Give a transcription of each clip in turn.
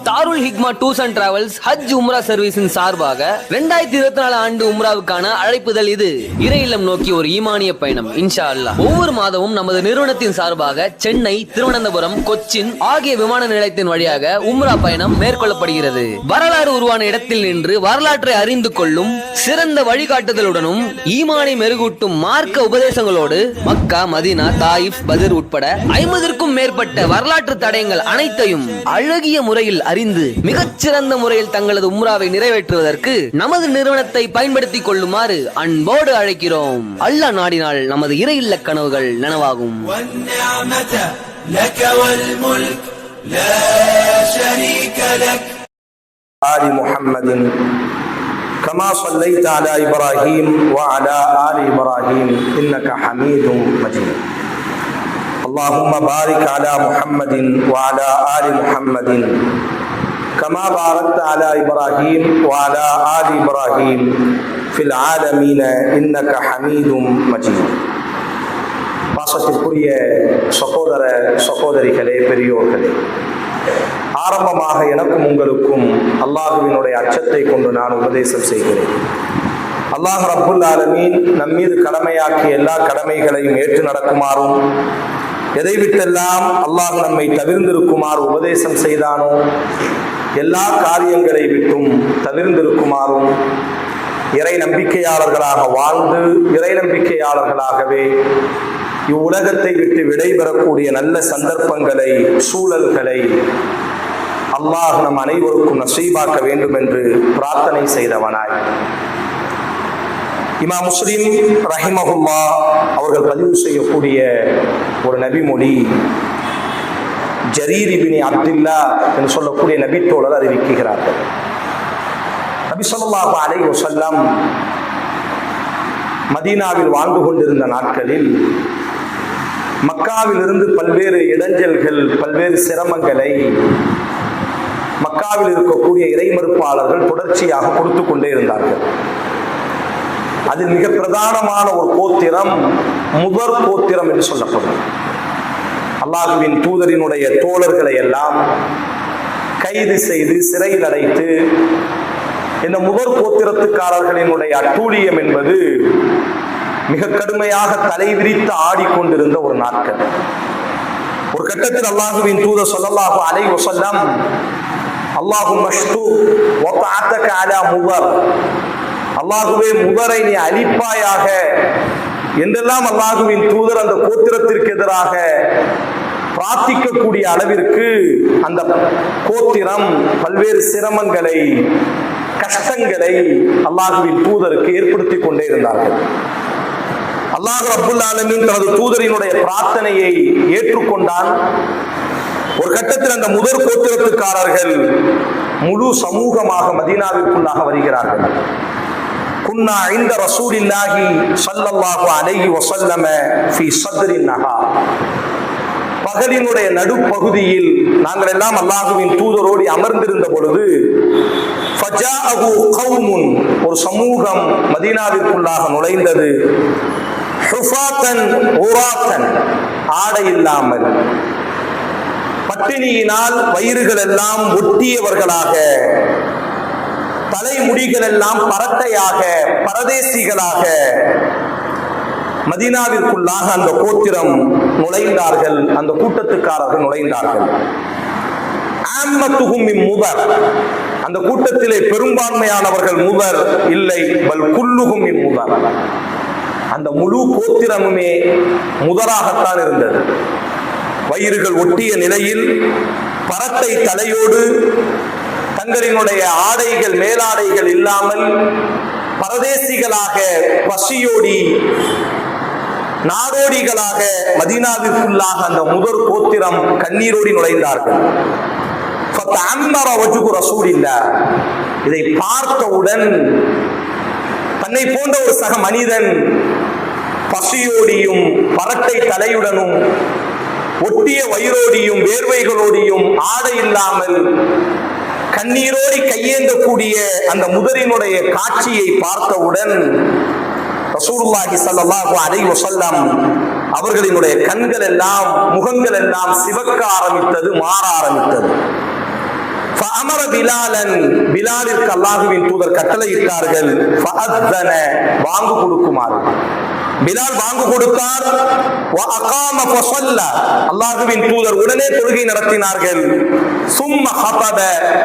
Darul Hikma tours and travels ஹஜ் உம்ரா சர்வீஸின் சார்பாக 2024 ஆண்டு உம்ராவுக்கான அழைப்புதல் இது. இறை இல்லம் நோக்கி ஒரு ஈமானிய பயணம் இன்ஷா அல்லாஹ். ஒவ்வொரு மாதமும் நமது நிறுவனத்தின் சார்பாக சென்னை, திருவனந்தபுரம், கொச்சின் ஆகிய விமான நிலையத்தின் வழியாக உம்ரா பயணம் மேற்கொள்ளப்படுகிறது. வரலாறு உருவான இடத்தில் நின்று வரலாற்றை அறிந்து கொள்ளும் சிறந்த வழிகாட்டுதலுடனும் ஈமானை மெருகூட்டும் மார்க்க உபதேசங்களோடு மக்கா, மதீனா, தாயிஃப், பத்ர் உட்பட 50க்கும் மேற்பட்ட வரலாற்று தடயங்கள் அனைத்தையும் அழகிய முறையில் அறிந்து மிகச்சிறந்த முறையில் தங்களது உம்ராவை நிறைவேற்றுவதற்கு நமது நிறுவனத்தை பயன்படுத்திக் கொள்ளுமாறு அன்போடு அழைக்கிறோம். அல்லாஹ் நாடினால் நமது இறை இல்ல கனவுகள் நனவாகும். ஆலி முஹம்மதின் கமா ஸல்லைத அலா இப்ராஹீம் வ அலா ஆலி இப்ராஹீம் இன்னக ஹமீதும் மஜீத். اللهم بارك على محمد وعلى آل محمد كما باركت على إبراهيم وعلى آل إبراهيم في العالمين إنك حميد مجيد. பாசத்திற்குரிய சகோதர சகோதரிகளே, பெரியோர்களே, ஆரம்பமாக எனக்கும் உங்களுக்கும் அல்லாஹுவினுடைய அச்சத்தை கொண்டு நான் உபதேசம் செய்கிறேன். அல்லாஹ் ரப்புல் ஆலமீன் நம் மீது கடமையாக்கிய எல்லா கடமைகளையும் ஏற்று நடக்குமாறும், எதை விட்டெல்லாம் அல்லாஹ் நம்மை தவிர்ந்திருக்குமாறு உபதேசம் செய்தானோ எல்லா காரியங்களை விட்டும் தவிர்ந்திருக்குமாறும், இறை நம்பிக்கையாளர்களாக வாழ்ந்து இறை நம்பிக்கையாளர்களாகவே இவ்வுலகத்தை விட்டு விடைபெறக்கூடிய நல்ல சந்தர்ப்பங்களை, சூழல்களை அல்லாஹ் நம் அனைவருக்கும் நசீபாக்க வேண்டும் என்று பிரார்த்தனை செய்தவனாய், இமாம் முஸ்லிம் ரஹிமஹுல்லா அவர்கள் பதிவு செய்யக்கூடிய ஒரு நபிமொழி ஜரீர் இப்னு அப்துல்லா என்று சொல்லக்கூடிய நபித்தோழர் அறிவிக்கிறார்கள். நபி ஸல்லல்லாஹு அலைஹி வஸல்லம் மதீனாவில் வாழ்ந்து கொண்டிருந்த நாட்களில் மக்காவில் இருந்து பல்வேறு இடைஞ்சல்கள், பல்வேறு சிரமங்களை மக்காவில் இருக்கக்கூடிய இறை மறுப்பாளர்கள் தொடர்ச்சியாக கொடுத்து கொண்டே இருந்தார்கள். அதில் மிக பிரதானமான ஒரு கோத்திரம் முதற் கோத்திரம் என்று சொல்லப்படும். அல்லாஹுவின் தூதரினுடைய தோழர்களை எல்லாம் கைது செய்து சிறையில் அடைத்து இந்த முதற் கோத்திரத்துக்காரர்களினுடைய அட்டூழியம் என்பது மிக கடுமையாக தலைவிரித்து ஆடிக்கொண்டிருந்த ஒரு நாட்கள். ஒரு கட்டத்தில் அல்லாஹுவின் தூதர் ஸல்லல்லாஹு அலைஹி வஸல்லம் அல்லாஹும்ம அஷ்து வதஅதக அலா முதர், அல்லாஹுவே முதரை நீ அழிப்பாயாக என்றெல்லாம் அல்லாஹுவின் தூதர் அந்த கோத்திரத்திற்கு எதிராக பிரார்த்திக்கக்கூடிய அளவிற்கு அந்த கோத்திரம் பல்வேறு சிரமங்களை, கஷ்டங்களை அல்லாஹுவின் தூதருக்கு ஏற்படுத்தி கொண்டே இருந்தார்கள். அல்லாஹ் ரப்புல் ஆலமீன் தனது தூதரினுடைய பிரார்த்தனையை ஏற்றுக்கொண்டான். ஒரு கட்டத்தில் அந்த முதற் கோத்திரத்துக்காரர்கள் முழு சமூகமாக மதீனாவிற்குள்ளாக வருகிறார்கள். குன்னா இன்த ரசூலில்லாஹி ஸல்லல்லாஹு அலைஹி வஸல்லம் ஃபீ ஸத்ரின் நஹார், பகலினுடைய நடுப்பகுதியில் நாங்கள் எல்லாம் அல்லாஹுவின் தூதரோடு அமர்ந்திருந்த பொழுது ஃபஜாஅஹு கௌமுன், ஒரு சமூகம் மதீனாவிற்குள்ளாக நுழைந்தது. ஹுஃபாத்தன் உராத்தன், ஆடை இல்லாமல், பட்டினியினால் வயிறுகள் எல்லாம் ஒட்டியவர்களாக, தலைமுடிகள் எல்லாம் பரட்டையாக, பரதேசிகளாக மதீனாவிற்குள்ளாக அந்த கோத்திரம் நுழைந்தார்கள். அந்த கூட்டத்துக்காரர்கள் நுழைந்தார்கள். ஆம்மத்துஹும் முதர், அந்த கூட்டத்திலே பெரும்பான்மையானவர்கள் முதர் இல்லை, பல் குல்லுஹும் முதர், அந்த முழு கோத்திரமுமே முதராகத்தான் இருந்தது. வயிறுகள் ஒட்டிய நிலையில், பரட்டை தலையோடு, தங்களினுடைய ஆடைகள் மேலாடைகள் இல்லாமல், பரதேசிகளாக, பசியோடி, நாடோடிகளாக மதீனாவிற்குள்ளாக அந்த முதற் கோத்திரம் கண்ணீரோடி நுழைந்தார்கள். இதை பார்த்தவுடன் தன்னை போன்ற ஒரு சக மனிதன் பசியோடியும் பரட்டை தலையுடனும் ஒட்டிய வயிறோடியும் வேர்வைகளோடியும் ஆடை இல்லாமல் கண்ணீரோடி கையேந்தக்கூடிய அந்த முதரினுடைய காட்சியை பார்த்தவுடன் ரசூலுல்லாஹி ஸல்லல்லாஹு அலைஹி வஸல்லம் அவர்களினுடைய கண்கள் எல்லாம் முகங்கள் எல்லாம் சிவக்க ஆரம்பித்தது, மாற ஆரம்பித்தது. ஃபஅமர பிலாலன், பிலாலிற்கு அல்லாஹ்வின் தூதர் கட்டளையிட்டார்கள், ஃபஅத்தன, வாங்கு கொடுக்குமாறு. பிலால் வாங்கு கொடுத்தார். வஅகாம ஃபஸல்ல, அல்லாஹ்வின் தூதர் உடனே தொழுகை நடத்தினார்கள். சும்ம ஹதப,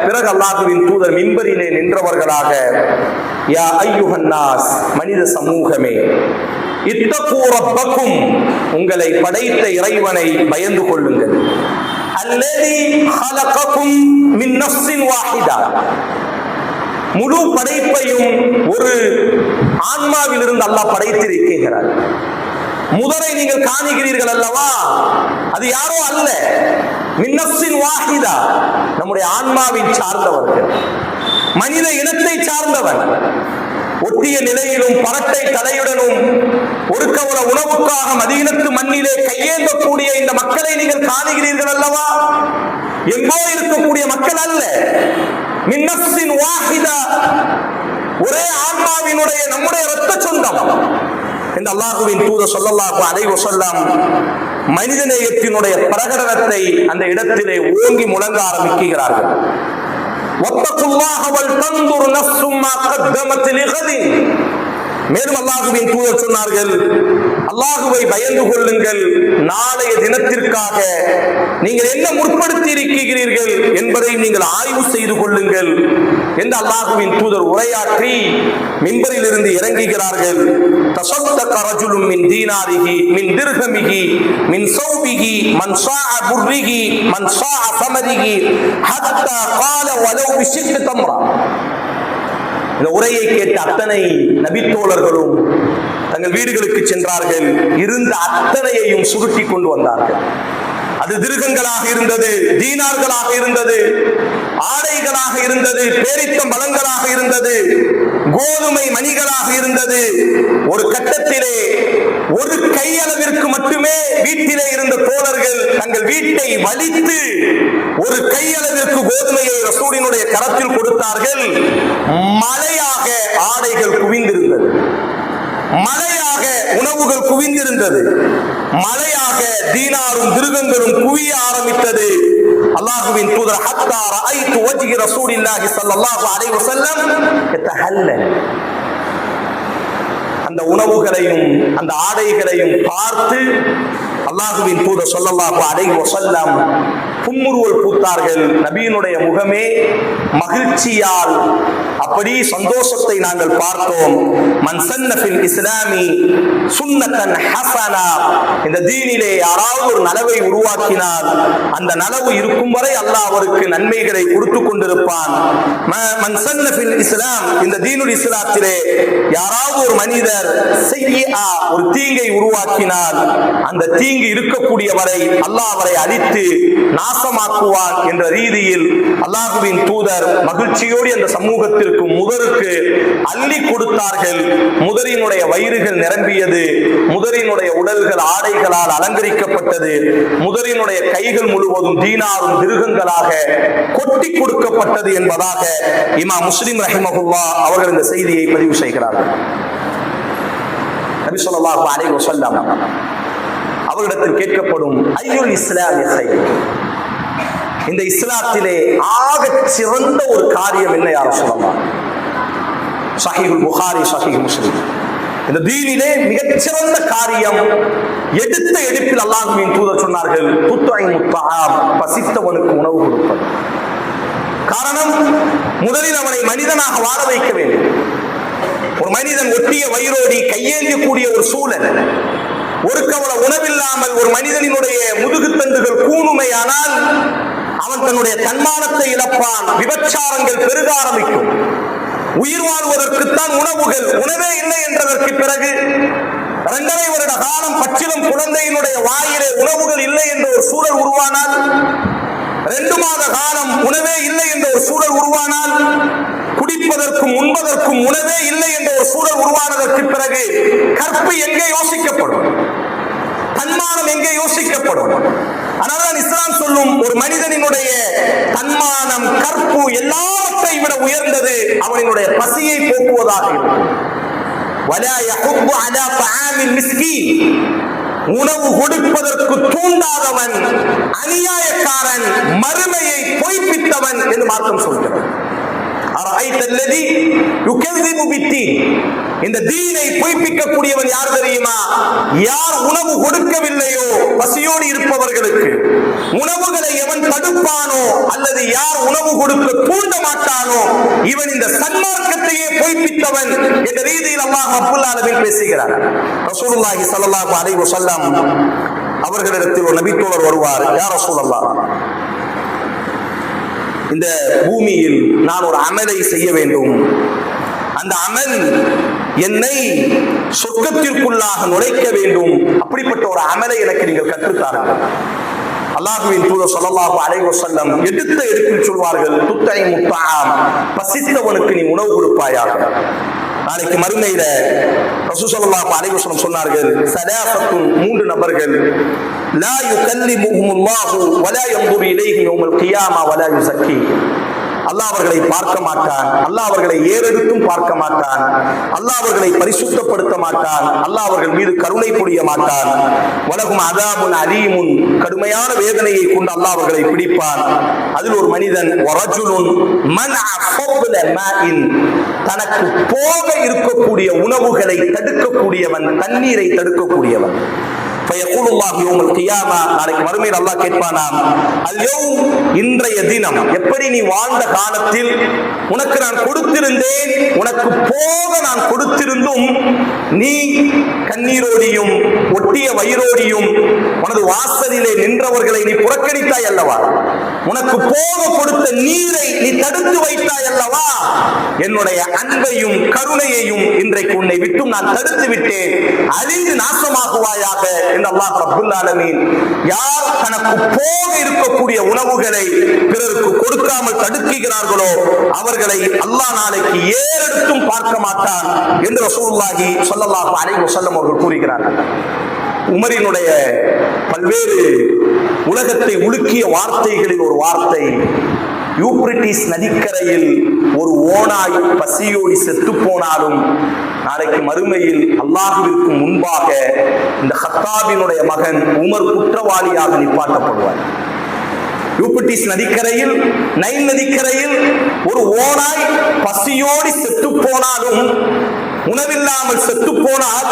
பிறகு அல்லாஹ்வின் தூதர் மிம்பரிலே நின்றவர்களாக, யா அய்யுஹன் நாஸ், மனித சமூகமே, இத்தகு ரப்பக்கும், உங்களை படைத்த இறைவனை பயந்து கொள்ளுங்கள். அல்லதி ஹலககும் மின் நஃப்ஸின் வாஹிதா, முழு படைப்பையும் ஒரு ஆன்மாவிலிருந்து அல்லாஹ் படைத்திருக்கிறார். முதலை நீங்கள் காணுகிறீர்கள் அல்லவா, அது யாரோ அல்ல, மின் நஃப்ஸின் வாஹிதா, நம்முடைய ஆன்மாவின் சார்ந்தவர்கள், மனித இனத்தை சார்ந்தவன். ஒட்டிய நிலையிலும் பரட்டை தலையுடனும் ஒரு கவல உணவுக்காக மதீனத்து மண்ணிலே கையேந்தக்கூடிய இந்த மக்களை நீங்கள் காணுகிறீர்கள் அல்லவா, எங்கோ இருக்கக்கூடிய மக்கள் அல்ல, மின் நஃப்ஸின் வாஹிதா, ஒரே ஆன்மாவினுடைய நம்முடைய இரத்த சொந்தம். இந்த அல்லாஹ்வின் தூதர் ஸல்லல்லாஹு அலைஹி வஸல்லம் மனிதநேயத்தினுடைய பிரகடனத்தை அந்த இடத்திலே ஓங்கி முழங்க ஆரம்பிக்கிறார்கள். வத்தகுல்லாஹ வல் தன்துர் நஃப்ஸும் மா கத்தமத் லிகதின், மேலும் அல்லாஹ்வின் தூதர் சொன்னார்கள், அல்லாஹ்வை பயந்து கொள்ளுங்கள், நாளைய தினத்திற்காக நீங்கள் என்ன முற்படுத்தி இருக்கிறீர்கள் என்பதை நீங்கள் ஆய்வு செய்து கொள்ளுங்கள் என்று அல்லாஹ்வின் தூதர் உரையாற்றி மிம்பரில் இருந்து இறங்குகிறார்கள். தஸத்தக ரஜுலுன் மின் தீனாரிஹி மின் திர்ஹமிஹி மின் ஸௌபிஹி மன் ஸாஅ புர்ரிஹி மன் ஸாஅ ஸமரிஹி ஹத்தா قال ولو بشق تمرة. இந்த உரையை கேட்ட அத்தனை நபித்தோழர்களும் தங்கள் வீடுகளுக்கு சென்றார்கள். இருந்த அத்தனையையும் சுருட்டி கொண்டு வந்தார்கள். அது திருகங்களாக இருந்தது, தீனார்களாக இருந்தது, ஆடைகளாக இருந்தது, பேரித்தம் பழங்களாக இருந்தது, கோதுமை மணிகளாக இருந்தது. ஒரு கட்டத்திலே ஒரு கையளவிற்கு மட்டுமே வீட்டிலே இருந்த தோழர்கள் தங்கள் வீட்டை வலித்து ஒரு கையளவிற்கு கோதுமையை ரசூலினுடைய கரத்தில் கொடுத்தார்கள். மழையாக ஆடைகள் குவிந்திருந்தது, மழையாக உணவுகள் குவிந்திருந்தது, மழையாக தீனாரும் திருகங்களும் குவிய ஆரம்பித்தது. அல்லாஹ்வின் தூதர் ஹத்தா ரஅய்து வஜ்ஹி ரசூலில்லாஹி ஸல்லல்லாஹு அலைஹி வஸல்லம் யதஹல்லல், அந்த உணவுகளையும் அந்த ஆடைகளையும் பார்த்து அல்லாஹ்வின் தூதர் ஸல்லல்லாஹு அலைஹி வஸல்லம் புன்முறுவல் பூத்தார்கள். நபியினுடைய முகமே மகிழ்ச்சியால் அப்படி சந்தோஷத்தை நாங்கள் பார்த்தோம். மன் சன்ன ஃபில் இஸ்லாமி சுன்னத்தன் ஹஸனா, இந்த தீனிலே யாராவது ஒரு நலவை உருவாக்கினால் அந்த நலவு இருக்கும் வரை அல்லாஹ் அவருக்கு நன்மைகளை கொடுத்து கொண்டிருப்பான். மன் சன்ன ஃபில் இஸ்லாம், இந்த தீனுல் இஸ்லாத்திலே யாராவது ஒரு மனிதர் செய்யா, ஒரு தீங்கை உருவாக்கினால் அந்த தீங்கு இருக்கக்கூடிய வரை அல்லாஹ் அவரை அழித்து நாசமாக்குவான் என்ற ரீதியில் அல்லாஹ்வின் தூதர் மகிழ்ச்சியோடு அந்த சமூகத்திற்கு முதருக்கு அள்ளி கொடுத்தார்கள். முதரினுடைய வயிறுகள் நிரம்பியது, முதரினுடைய உடல்கள் ஆடைகளால் அலங்கரிக்கப்பட்டது, முதரினுடைய கைகள் முழுவதும் தீனாரும் திருகங்களாக கொட்டி கொடுக்கப்பட்டது என்பதாக இமாம் முஸ்லிம் ரஹிமஹுல்லாஹ் அவர்கள் இந்த செய்தியை பதிவு செய்கிறார்கள். நபி ஸல்லல்லாஹு அலைஹி வஸல்லம் அவர்களிடத்தில் கேட்கப்படும், ஐயுல் இஸ்லாமி கைர், இந்த இஸ்லாத்திலே ஆக சிறந்த ஒரு காரியம் என்ன யார சொல்லலாம்? சஹீஹுல் புகாரி, சஹீஹ் முஸ்லிம், இந்த தீனிலே மிகச்சிறந்த காரியம். எடுத்த எடுப்பில் அல்லாஹ்வின் தூதர் சொன்னார்கள், துத்ஐமுத் தஆம், பசித்தவனுக்கு உணவு கொடுப்பது. காரணம், முதலில் அவனை மனிதனாக வாழ வைக்க வேண்டும். ஒரு மனிதன் ஒட்டிய வயிறோடி கையேந்தியக்கூடிய ஒரு சூழல், ஒரு கவல உணவில்லாமல் ஒரு மனிதனினுடைய முதுகுத்தண்டுகள் கூணுமையானால் அவன் தன்னுடைய தன்மானத்தை இழப்பான், விபச்சாரங்கள் பெருக ஆரம்பிக்கும். உயிர் வாழ்வதற்குத்தான் உணவுகள், உணவே இல்லை என்றதற்கு பிறகு 2.5 வருட காலம் பச்சிலம் குழந்தையினுடைய வாயிலே உணவுகள் இல்லை என்ற ஒரு சூழல் உருவானால், 2 மாத காலம் உணவே இல்லை என்ற ஒரு சூழல் உருவானால், குடிப்பதற்கும் உண்பதற்கும் உணவே இல்லை என்ற ஒரு சூழல் உருவானதற்கு பிறகு கற்பு எங்கே யோசிக்கப்படும்? தன்மானம் எங்கே யோசிக்கப்படும்? ஆனால் இஸ்லாம் சொல்லும், ஒரு மனிதனினுடைய தன்மானம், கற்பு எல்லாவற்றை விட உயர்ந்தது அவனினுடைய பசியை போக்குவதாக இருக்கும். வலா யஹுப்பு அலா தஆமில் மிஸ்கீன், உணவு கொடுப்பதற்கு தூண்டாதவன், அநியாயக்காரன், மறுமையை பொய்ப்பித்தவன் என்று மார்க்கம் சொல்கிறது. அரஐதல்லதி யுகذிபு பித்தீன், இந்த தீனை பொய்ப்பிக்கக்கூடியவன் யார் தெரியுமா? யார் உணவு கொடுக்கவில்லையோ பசியோடு இருப்பவர்களுக்கு, உணவுகளை எவன் தடுப்பானோ அல்லது யார் உணவு கொடுக்க தூண்ட மாட்டானோ இவன் இந்த சன்மார்க்கத்தையே பொய்ப்பித்தவன் என்ற ரீதியில் அல்லாஹ் ரப்பல் ஆலமீன் பேசுகிறார். ரசூலுல்லாஹி ஸல்லல்லாஹு அலைஹி வஸல்லம் அவர்களிடத்தில் ஒரு நபித்தோழர் வருவார். யா ரசூலல்லாஹ், இந்த பூமியில் நான் ஒரு அமலை செய்ய வேண்டும், அந்த அமல் என்னை சொர்க்கத்திற்குள்ளாக நுழைக்க வேண்டும், அப்படிப்பட்ட ஒரு அமலை எனக்கு நீங்கள் கற்றுத்தாருங்கள். அல்லாஹ்வின் தூதர் ஸல்லல்லாஹு அலைஹி வஸல்லம் எடுத்த எடுப்பில் சொல்வார்கள், துத்தைமு தஆம், பசித்தவனுக்கு நீ உணவு கொடுப்பாயாக. நாளைக்கு மறுமையில ரசூல் ஸல்லல்லாஹு அலைஹி வஸல்லம் சொன்னார்கள், ஸலாஸத்துன், மூன்று நபர்கள், லா யுகல்லிமுஹுமுல்லாஹு வலா யன்துரு இலைஹிம் யௌமல் கியாமா வலா யுஸக்கி, அல்லாஹ் அவர்களை பார்க்க மாட்டான், அல்லாஹ் அவர்களை ஏறெடுத்தும் பார்க்க மாட்டான், அல்லாஹ் அவர்களை பரிசுத்தப்படுத்த மாட்டான், அல்லாஹ் அவர்கள் மீது கருணை புரிய மாட்டான். வலகும் அதாபுன் அலீமுன், கடுமையான வேதனையை கொண்டு அல்லாஹ் அவர்களை பிடிப்பான். அதில் ஒரு மனிதன், வரஜுலுன் மன்அ ஃபضل மாஇன், தனக்கு போக இருக்கக்கூடிய உணவுகளை தடுக்கக்கூடியவன், தண்ணீரை தடுக்கக்கூடியவன். நாளைக்கு மறுமையில் அல்லாஹ் கேட்பானாம், அல்யௌம், இன்றைய தினம், எப்படி நீ வாழ்ந்த காலத்தில் உனக்கு நான் கொடுத்திருந்தேன், உனக்கு போக நான் கொடுத்திருந்தும் நீ கண்ணீரோடியும் ஒட்டிய வயிறோடியும் உனது வாசலிலே நின்றவர்களை நீ புறக்கணித்தாய் அல்லவா, உனக்கு போக கொடுத்த நீரை நீ தடுத்து வைத்தாய் அல்லவா, என்னுடைய அன்பையும் கருணையையும் இன்றைக்கு உன்னை விட்டும் நான் தடுத்து விட்டேன், அழிந்து நாசமாகுவாயாக என்று அல்லாஹ் ரப்பல் ஆலமீன் யார் தனக்கு போக இருக்கக்கூடிய உணவுகளை பிறருக்கு கொடுக்காமல் தடுக்கிறார்களோ அவர்களை அல்லாஹ் நாளைக்கு ஏறெடுத்தும் பார்க்க மாட்டான் என்று ரசூலுல்லாஹி ஸல்லல்லாஹு அலைஹி வஸல்லம் அவர்கள் கூறுகிறார்கள். உமரினுடைய பல்வேறு உலகத்தை உலுக்கிய வார்த்தைகளில் ஒரு வார்த்தை, யூப்ரட்டிஸ் நதிக்கரையில் ஒரு ஓனாய் பசியோடி செத்து போனாலும் நாளைக்கு மறுமையில் அல்லாஹ்விற்கு முன்பாக இந்த ஹத்தாபினுடைய மகன் உமர் குற்றவாளியாக நிப்பாட்டப்படுவார். யூப்ரட்டிஸ் நதிக்கரையில், நைல் நதிக்கரையில் ஒரு ஓனாய் பசியோடி செத்து போனாலும், உணவில்லாமல் செத்து போனால்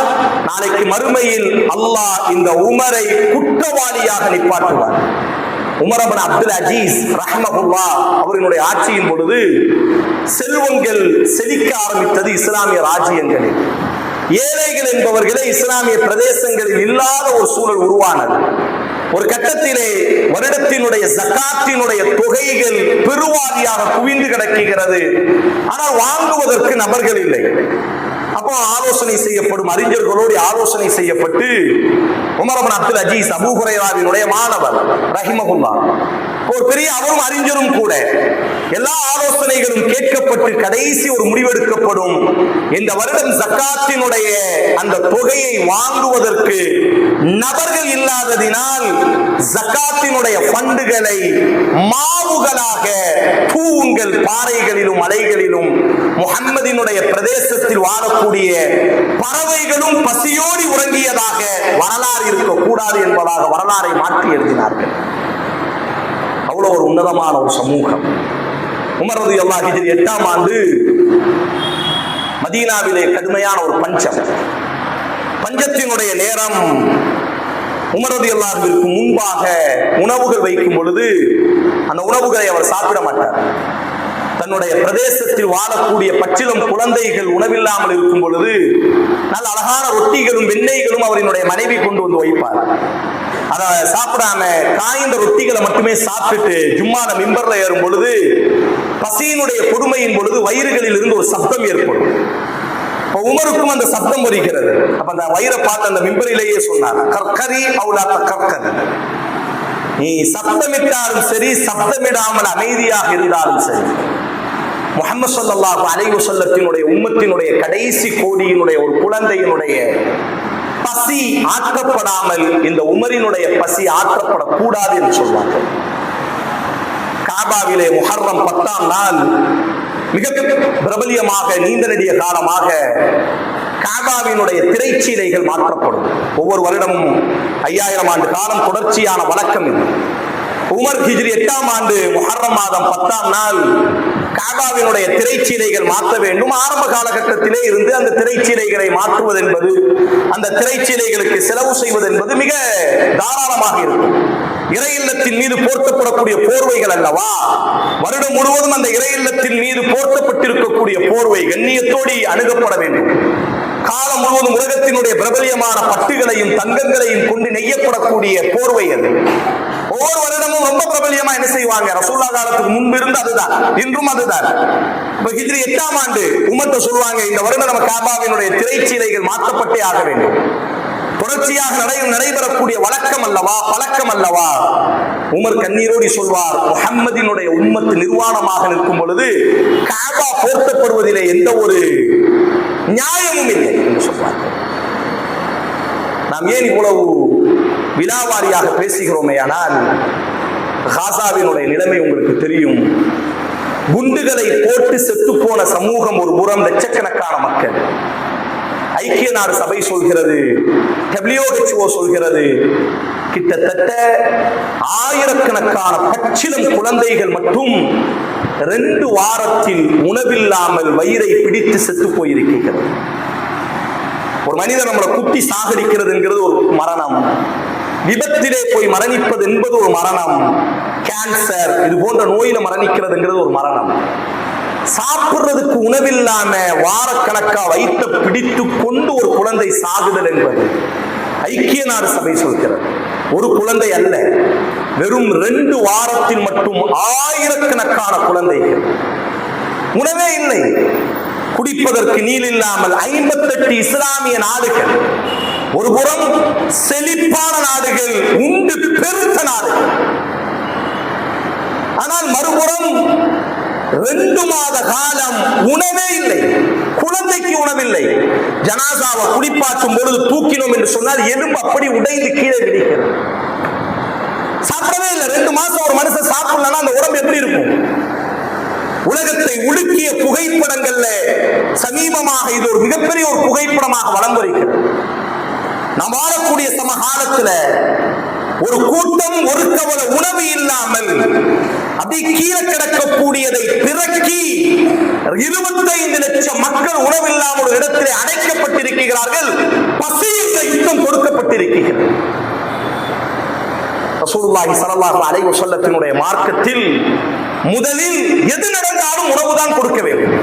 நாளைக்கு மறுமையில் அல்லாஹ் இந்த உமரை குற்றவாளியாக நிப்பாட்டுவார். உமர் இப்னு அப்துல் அஜீஸ் ரஹ்மஹுல்லாஹ் அவர்களுடைய ஆட்சியின் பொழுது செல்வங்கள் செழிக்க ஆரம்பித்தது இஸ்லாமிய ராஜ்யங்களில். ஏழைகள் என்பவர்களே இஸ்லாமிய பிரதேசங்களில் இல்லாத ஒரு சூழல் உருவானது. ஒரு கட்டத்திலே வருடத்தினுடைய ஜகாத்தினுடைய தொகைகள் பெருவாரியாக குவிந்து கிடக்கிறது. ஆனால் வாங்குவதற்கு நபர்கள் இல்லை. அப்போ ஆலோசனை செய்யப்படும், அறிஞர்களோடு ஆலோசனை செய்யப்பட்டு Umar ibn Abdul Aziz Abu ஹுரைராவினுடைய மாணவர் ரஹிமஹுல்லாஹ், ஒரு பெரிய அவரும் அறிஞரும் கூட, எல்லா ஆலோசனைகளும் கேட்கப்பட்டு கடைசி ஒரு முடிவெடுக்கப்படும். இந்த வருடம் ஜக்காத்தினுடைய அந்த தொகையை வாங்குவதற்கு நபர்கள் இல்லாததினால் ஜக்காத்தினுடைய ஃபண்டுகளை மாவுகளாக தூவுங்கள், பாறைகளிலும் மலைகளிலும் முஹம்மதினுடைய பிரதேசத்தில் வாழக்கூடிய பறவைகளும் பசியோடி உறங்கியதாக வரலாறு இருக்கக்கூடாது என்பதாக வரலாறை மாற்றி எழுதினார்கள். அவ்வளவு ஒரு உன்னதமான ஒரு சமூகம். உமர் ரலியல்லாஹு அன்ஹு ஹிஜ்ரி 8ஆம் ஆண்டு மதீனாவிலே கடுமையான ஒரு பஞ்சத்தினுடைய நேரம். உமர் ரலியல்லாஹு அன்ஹுவிற்கு முன்பாக உணவுகள் வைக்கும் பொழுது அந்த உணவுகளை அவர் சாப்பிட மாட்டார். தன்னுடைய பிரதேசத்தில் வாழக்கூடிய பச்சிளம் குழந்தைகள் உணவில்லாமல் இருக்கும் பொழுது நல்ல அழகான ரொட்டிகளும் வெண்ணெய்களும் அவரினுடைய மனைவி கொண்டு வந்து வைப்பார். அதை சாப்பிடாம காய்ந்த ரொட்டிகளை மட்டுமே சாப்பிட்டு ஜும்மால மிம்பர்ல ஏறும் பொழுது பசியினுடைய கொடுமையின் பொழுது வயிறுகளில் இருந்து ஒரு சப்தம் ஏற்படும். உமருக்கும் அந்த சப்தம் வருகிறது. அப்ப அந்த வயிறை பார்த்து அந்த மிம்பரிலேயே சொன்னார், கற்கரி அவுலாத்த கற்கரி, நீ சப்தமிட்டாலும் சரி, சப்தமிடாமல் அமைதியாக இருந்தாலும் சரி, முஹம்மது ஸல்லல்லாஹு அலைஹி வஸல்லத்தினுடைய உம்மத்தினுடைய கடைசி கோடியினுடைய ஒரு குழந்தையினுடைய பசி ஆற்றப்படாமல் இந்த உமரினுடைய பசி ஆற்றப்படக்கூடாது என்று சொல்வார்கள். காபாவிலே முஹர்ரம் 10ஆம் நாள் மிக பிரபலியமாக நீண்ட நெடிய காலமாக காபாவினுடைய திரைச்சீலைகள் மாற்றப்படும். ஒவ்வொரு வருடமும் 5000 ஆண்டு காலம் தொடர்ச்சியான வழக்கம் இது. உமர் ஹிஜ்ரி 8ஆம் ஆண்டு முஹர்ரம் மாதம் 10ஆம் நாள் காபாவினுடைய திரைச்சீலைகள் மாற்ற வேண்டும். ஆரம்ப காலகட்டத்திலே இருந்து அந்த திரைச்சீலைகளை மாற்றுவது என்பது, அந்த திரைச்சீலைகளுக்கு செலவு செய்வது என்பது மிக தாராளமாக இருக்கும். இறை இல்லத்தின் மீது போர்த்தப்படக்கூடிய போர்வைகள் அல்லவா, வருடம் முழுவதும் அந்த இறை இல்லத்தின் மீது போர்த்தப்பட்டிருக்கக்கூடிய போர்வை கண்ணியத்தோடு அணுகப்பட வேண்டும். காலம் முழுவதும் உலகத்தினுடைய பிரபலியமான பட்டுகளையும் தங்கங்களையும் கொண்டு நெய்யப்படக்கூடிய போர்வை அது. ஒவ்வொரு வருடமும் ரொம்ப பிரபலியமா என்ன செய்வாங்க, ரசூலுல்லாஹ் காலத்துக்கு முன்பு இருந்து அதுதான், இன்றும் அதுதான். இப்ப ஹிஜ்ரி 8ஆம் ஆண்டு உம்மத்தை சொல்லுவாங்க, இந்த வருடம் நம்ம காபாவினுடைய திரைச்சீலைகள் மாற்றப்பட்டே ஆக வேண்டும். தொடர்ச்சியாக நடைபெறக்கூடிய வழக்கம் அல்லவா, பழக்கம் அல்லவா. உமர் கண்ணீரோடி சொல்வார், முஹம்மதினுடைய உம்மத்து நிர்வாணமாக நிற்கும் பொழுது காபா போர்த்தப்படுவதிலே எந்த ஒரு நியாயமும் இல்லை என்று சொல்வார். நாம் ஏன் இவ்வளவு விலாவாரியாக பேசுகிறோமே, ஆனால் காசாவினுடைய நிலைமை உங்களுக்கு தெரியும். குண்டுகளை போட்டு செத்து போன சமூகம் ஒரு புறம், லட்சக்கணக்கான மக்கள். ஐக்கிய நாடு சபை சொல்கிறது, WHO சொல்கிறது, கிட்டத்தட்ட ஆயிரக்கணக்கான பச்சிளம் குழந்தைகள் மட்டும் 2 வாரத்தில் உணவில்லாமல் வயிறை பிடித்து செத்து போயிருக்கிறது. ஒரு மனிதன் நம்மளை குத்தி சாகடிக்கிறது என்கிறது ஒரு மரணம். விபத்திலே போய் மரணிப்பது என்பது ஒரு மரணம். கேன்சர் இது போன்ற நோயில மரணிக்கிறதுங்கிறது ஒரு மரணம். சாப்பிடுறதுக்கு உணவில்லாம வாரக்கணக்கா வயிற்ற பிடித்து கொண்டு ஒரு குழந்தை சாகுதல் என்பது ஐக்கிய நாடு சபை சொல்கிறது. ஒரு குழந்தை அல்ல, வெறும் 2 வாரத்தில் மட்டும் ஆயிரக்கணக்கான குழந்தைகள். உணவே இல்லை, குடிப்பதற்கு நீர் இல்லாமல் 58 இஸ்லாமிய நாடுகள், ஒரு புறம் செழிப்பான நாடுகள், உண்டு பெருத்த நாடுகள். ஆனால் மறுபுறம் 2 மாத காலம் உணவே இல்லை, குழந்தைக்கு உணவில்லை. ஜனாசாவை குடிப்பாற்றும் பொழுது தூக்கினோம் என்று சொன்னால் எலும்பு அப்படி உடைந்து கீழே விடுகிறது. சாப்பிடவே இல்லை. 2 மாசம் ஒரு மனுஷன் சாப்பிடலன்னா அந்த உடம்பு எப்படி இருக்கும்? உலகத்தை உலுக்கிய புகைப்படங்கள்ல சமீபமாக இது ஒரு மிகப்பெரிய ஒரு புகைப்படமாக வலம் வருகிறது. நாம் வாழக்கூடிய சமகாலத்துல ஒரு கூட்டம் ஒரு கவலை உணவு இல்லாமல் அப்படி கீழே கிடக்கக்கூடியதை பிறக்கி 25 லட்சம் மக்கள் உணவு இல்லாமல் ஒரு இடத்திலே அடைக்கப்பட்டிருக்கிறார்கள். பசி என்ற யுத்தம் கொடுக்கப்பட்டிருக்கிறது. ரசூலுல்லாஹி ஸல்லல்லாஹு அலைஹி வஸல்லத்தினுடைய மார்க்கத்தில் முதலில் எது நடந்தாலும் உணவுதான் கொடுக்க வேண்டும்.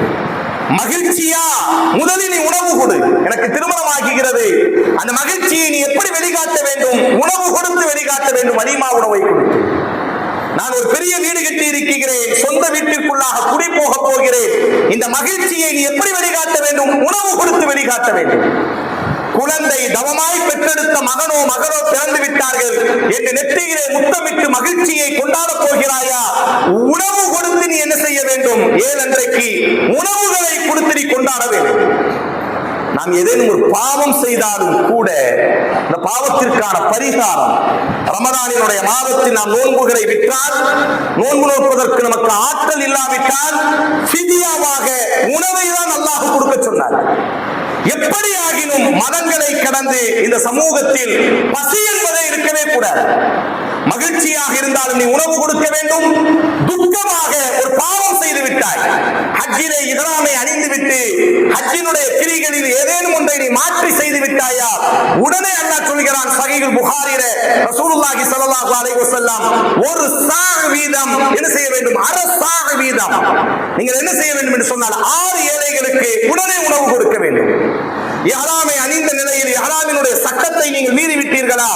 மகிழ்ச்சியா, முதலில் நீ உணவு கொடு. எனக்கு திருமணம் ஆகிறது, அந்த மகிழ்ச்சியை நீ எப்படி வெளிக்காட்ட வேண்டும்? உணவு கொடுத்து வெளிக்காட்ட வேண்டும். வலிமா உணவை கொடுத்து. நான் ஒரு பெரிய வீடு கட்டி இருக்கிறேன், சொந்த வீட்டிற்குள்ளாக குடி போக போகிறேன், இந்த மகிழ்ச்சியை நீ எப்படி வெளிக்காட்ட வேண்டும்? உணவு கொடுத்து வெளிக்காட்ட வேண்டும். குழந்தை தவமாய் பெற்றெடுத்த மகனோ மகனோ பிறந்து விட்டார்கள் என்று நெற்றியிலே முத்தமிட்டு மகிழ்ச்சியை கொண்டாட போகிறாயா? உணவு கொடுத்து நீ என்ன செய்ய வேண்டும்? ஏனென்றைக்கு உணவுகளை கொடுத்து நீ கொண்டாட வேண்டும். நாம் ஏதேனும் ஒரு பாவம் செய்தாலும் கூட இந்த பாவத்திற்கான பரிகாரம், ரமதானினுடைய மாதத்தில் நாம் நோன்புகளை விட்டால், நோன்பு நோற்பதற்கு நமக்கு ஆற்றல் இல்லாவிட்டால் ஃபிதியாவாக உணவை தான் அல்லாஹ் கொடுக்க சொன்னார். எப்படி ஆகினும் மதங்களை கடந்து இந்த சமூகத்தில் பசி என்பதை இருக்கவே கூடாது. மகிழ்ச்சியாக இருந்தாலும் நீ உணவு கொடுக்க வேண்டும். துக்கமாக ஒரு பாவம் செய்து விட்டாய், ஹஜ்ஜிலே இஹ்ராமை அணிந்து விட்டு ஹஜ்ஜினுடைய கிரிகளில் ஏதேனும் ஒன்றை நீ மாற்றி செய்து விட்டாயா, உடனே அல்லாஹ் சொல்கிறான் சஹீஹுல் புகாரியிலே, ரசூலுல்லாஹி ஸல்லல்லாஹு அலைஹி வஸல்லம் ஒரு சாஹ் வீதம் என்ன செய்ய வேண்டும்? அரை சாஹ் வீதம் நீங்கள் என்ன செய்ய வேண்டும் என்று சொன்னால் 6 ஏழைகளுக்கு உடனே உணவு கொடுக்க வேண்டும். இஹ்ராமை அணிந்த நிலையில் இஹ்ராமினுடைய சட்டத்தை நீங்கள் மீறி விட்டீர்களா,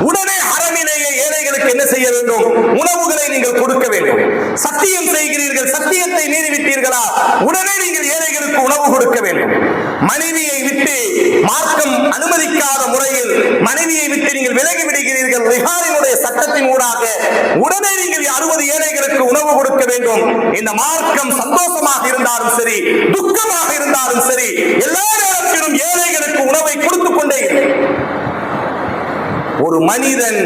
உடனே ஹரமிலேயே ஏழைகளுக்கு என்ன செய்ய வேண்டும்? உணவுகளை நீங்கள் கொடுக்க வேண்டும். சத்தியம் செய்கிறீர்கள், சத்தியத்தை மீறி விட்டீர்களா, உடனே நீங்கள் ஏழைகளுக்கு உணவு கொடுக்க வேண்டும். மனைவியை விட்டு மார்க்கம் அனுமதிக்காத முறையில் மனைவியை விட்டு நீங்கள் விலகி விடுகிறீர்கள், ரிஹாரினுடைய சட்டத்தின் ஊடாக உடனே நீங்கள் 60 ஏழைகளுக்கு உணவு கொடுக்க வேண்டும். இந்த மார்க்கம் சந்தோஷமாக இருந்தாலும் சரி, துக்கமாக இருந்தாலும் சரி, எல்லா நேரத்திலும் ஏழைகளுக்கு உணவை கொடுத்துக் கொண்டே. ஒரு மனிதன்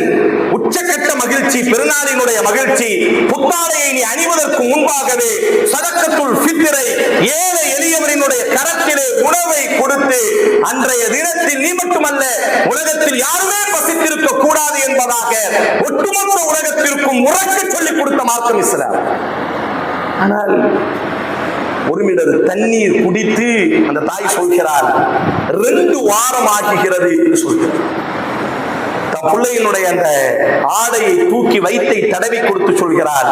உச்சக்கட்ட மகிழ்ச்சி பெருநாள் பெருநாளினுடைய மகிழ்ச்சி, புத்தாடையை நீ அணிவதற்கு முன்பாகவே சதக்கத்துல் ஃபித்ரை ஏழை எளியவரினுடைய கரத்திலே உணவை கொடுத்து அன்றைய தினத்தில் நீ மட்டுமல்ல உலகத்தில் யாருமே பசித்திருக்க கூடாது என்பதாக ஒட்டுமொத்த உலகத்திற்கும் உறக்க சொல்லிக் கொடுத்த மார்க்கம் இஸ்லாம். ஆனால் ஒரு மீட்டர் தண்ணீர் குடித்து அந்த தாய் சொல்கிறார் 2 வாரம் ஆகுகிறது என்று சொல்கிறார். தன் பிள்ளையினுடைய அந்த ஆடையை தூக்கி வயிற்றை தடவி கொடுத்து சொல்கிறார்,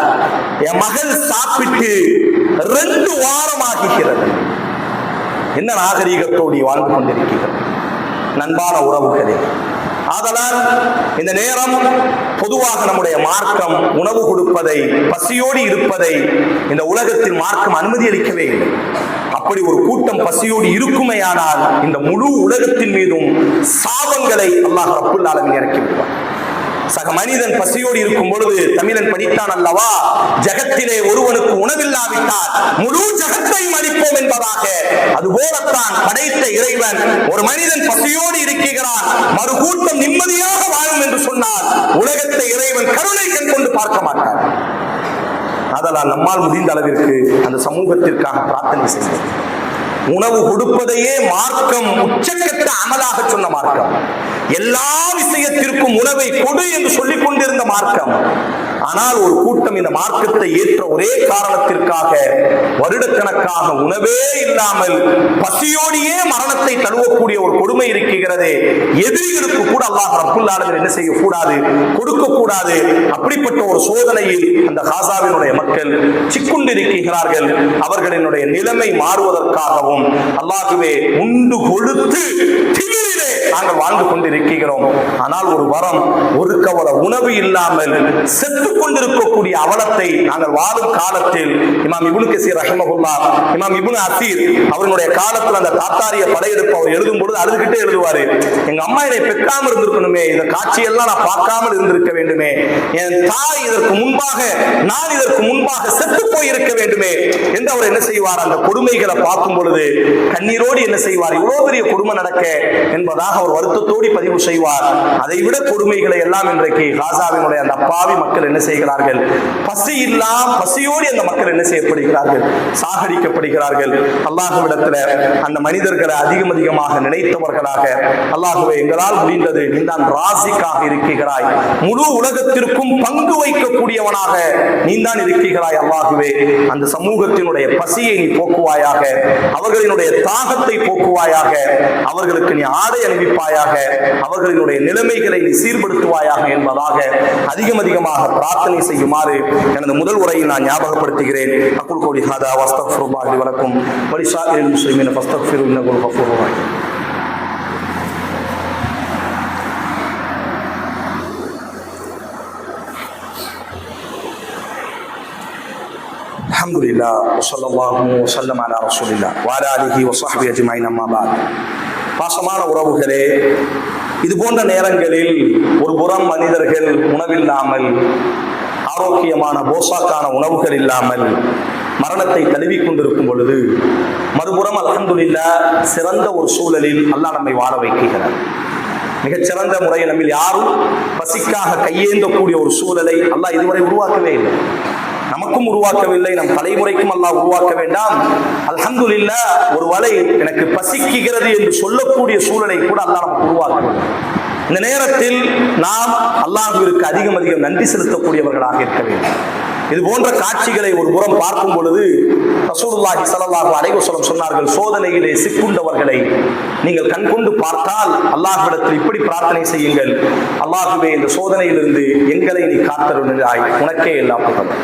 என் மகள் சாப்பிட்டு 2 வாரம் ஆகுகிறது. என்ன நாகரீகத்தோடு வாழ்ந்து கொண்டிருக்கிறது நண்பான உறவுகளே. ஆதலால் இந்த நேரம் பொதுவாக நம்முடைய மார்க்கம் உணவு கொடுப்பதை, பசியோடு இருப்பதை இந்த உலகத்தில் மார்க்கம் அனுமதி அளிக்கவே இல்லை. அப்படி ஒரு கூட்டம் பசியோடு இருக்குமேயானால் இந்த முழு உலகத்தின் மீதும் சாபங்களை அல்லாஹ் ரப்புல் ஆலமீன் இறக்கி விடுவார். சக மனிதன் பசியோடு இருக்கும் பொழுது தமிழன் படித்தான் அல்லவா, ஜகத்திலே ஒருவனுக்கு உணவில்லாவிட்டால் முழு ஜகத்தையும் அளிப்போம் என்பதாக. அதுபோலத்தான் படைத்த இறைவன் ஒரு மனிதன் பசியோடு இருக்கிறான், மறுகூட்டம் நிம்மதியாக வாழும் என்று சொன்னால் உலகத்தை இறைவன் கருணை கண் கொண்டு பார்க்க மாட்டார். அதனால் நம்மால் முடிந்த அளவிற்கு அந்த சமூகத்திற்காக பிரார்த்தனை செய்வோம். உணவு கொடுப்பதையே மார்க்கம் உச்சக்கட்ட அமலாக சொன்ன மார்க்கம். எல்லா விஷயத்திற்கும் உணவை கொடு என்று சொல்லிக் கொண்டிருந்த மார்க்கம். ஆனால் ஒரு கூட்டம் இந்த மார்க்கத்தை ஏற்ற ஒரே காரணத்திற்காக வருடக்கணக்காக உணவே இல்லாமல் பசியோடியே மரணத்தை தழுவக்கூடிய ஒரு கொடுமை இருக்கிறது. எதிரிகளுக்கு கூட அல்லாஹ் ரப்புல் ஆலமீன் என்ன செய்யக்கூடாது, கொடுக்க கூடாது. அப்படிப்பட்ட ஒரு சோதனையில் அந்த காசாவினுடைய மக்கள் சிக்குண்டிருக்கிறார்கள். அவர்களினுடைய நிலைமை மாறுவதற்காகவும் அல்லாஹ்வே உண்டு கொடுத்து திமிரிலே நாங்கள் வாழ்ந்து கொண்டிருக்கிறோம். ஆனால் ஒரு வரம், ஒரு கவலை உணவு இல்லாமல் செத்து கொண்டிருக்கக்கூடிய அவலத்தை நாங்கள் வாழும் காலத்தில் இமாம் இப்னு கஸீர் ரஹிமஹுல்லாஹ், இமாம் இப்னு அசீர் அவர்களுடைய காலத்தில் அந்த தாத்தாரிய படையெடுப்பு அவர் எழுதும் பொழுது அழுதுகிட்டே எழுதுவாரு, எங்க அம்மா என்னை பெற்காமல் இருந்திருக்கணுமே, இந்த காட்சியெல்லாம் நான் பார்க்காமல் இருந்திருக்க வேண்டுமே, என் தாய் இதற்கு முன்பாக, நான் இதற்கு முன்பாக செத்து போயிருக்க வேண்டுமே என்று அவர் என்ன செய்வார், அந்த கொடுமைகளை பார்க்கும் பொழுது கண்ணீரோடு என்ன செய்வார், இவ்வளவு பெரிய கொடுமை நடக்க என்பதாக அவர் வருத்தத்தோடு பதிவு செய்வார். அதை விட கொடுமைகளை எல்லாம் இன்றைக்கு காசாவினுடைய அந்த அப்பாவி மக்கள் என்ன செய்கிறார்கள், பசி இல்லாம் பசியோடு அந்த மக்கள் என்ன செய்யப்படுகிறார்கள், சாகடிக்கப்படுகிறார்கள். அல்லாஹ்விடத்தில் அந்த மனிதர்களை அதிகமாக நினைத்தவர்களாக, அல்லாஹ்வே எங்களால் முடிந்தது, நீதான் ராசிக்காக இருக்கிறாய், முழு உலகத்திற்கும் பங்கு வைக்கக்கூடியவனாக நீதான் இருக்கிறாய். அல்லாஹ்வே அந்த சமூகத்தினுடைய பசியை நீ போக்குவாயாக, அவர்களினுடைய தாகத்தை போக்குவாயாக, அவர்களுக்கு நீ ஆடை அணிவிப்பாயாக, அவர்களினுடைய நிலைமைகளை நீ சீர்படுத்துவாயாக என்பதாக அதிகமாக பிரார்த்தனை செய்யுமாறு எனது முதல் உரையில் நான் ஞாபகப்படுத்துகிறேன். அக்குல் கோலி ஹாதா வஸ்தக்ஃபிருல்லாஹி லி வலக்கும் வ லிஸாஇரில் முஸ்லிமீன ஃபஸ்தக்ஃபிருஹு இன்னஹு கஃபூருர் ரஹீம். அல்ஹம்துலில்லாஹ் வஸல்லல்லாஹு வஸல்லம் அலா ரசூலில்லாஹ் வ அலா ஆலிஹி வ ஸஹ்பிஹி அஜ்மஈன். அம்மா பஅத். பாசமான உறவுகளே, இது போன்ற நேரங்களில் ஒரு புறம் மனிதர்கள் உணவில்லாமல், ஆரோக்கியமான போசாக்கான உணவுகள் இல்லாமல் மரணத்தை தழுவிக் கொண்டிருக்கும் பொழுது, மறுபுறம் அல்ஹம்துலில்லாஹ் சிறந்த ஒரு சூழலில் அல்லாஹ் நம்மை வாழ வைக்கிறார். மிகச்சிறந்த முறையில் நம்ம யாரும் பசிக்காக கையேந்தக்கூடிய ஒரு சூழலை அல்லாஹ் இதுவரை உருவாக்கவே இல்லை, நமக்கும் உருவாக்கவில்லை, நம் தலைமுறைக்கும் அல்லாஹ் உருவாக்க வேண்டாம். அல்ஹம்துலில்லாஹ் ஒரு வலை எனக்கு பசிக்குகிறது என்று சொல்லக்கூடிய சூழலை கூட அல்லாஹ் நமக்கு உருவாக்கவில்லை. இந்த நேரத்தில் நாம் அல்லாஹ்விற்கு அதிகம் நன்றி செலுத்தக்கூடியவர்களாக இருக்க வேண்டும். இது போன்ற காட்சிகளை ஒரு புறம் பார்க்கும் பொழுது ரசூலுல்லாஹி ஸல்லல்லாஹு அலைஹி வஸல்லம் சொன்னார்கள், சோதனையிலே சிக்குண்டவர்களை நீங்கள் கண்கொண்டு பார்த்தால் அல்லாஹ்விடத்தில் இப்படி பிரார்த்தனை செய்யுங்கள், அல்லாஹ்வே இந்த சோதனையிலிருந்து எங்களை நீ காத்தருளினாய், உனக்கே எல்லா புகழும்.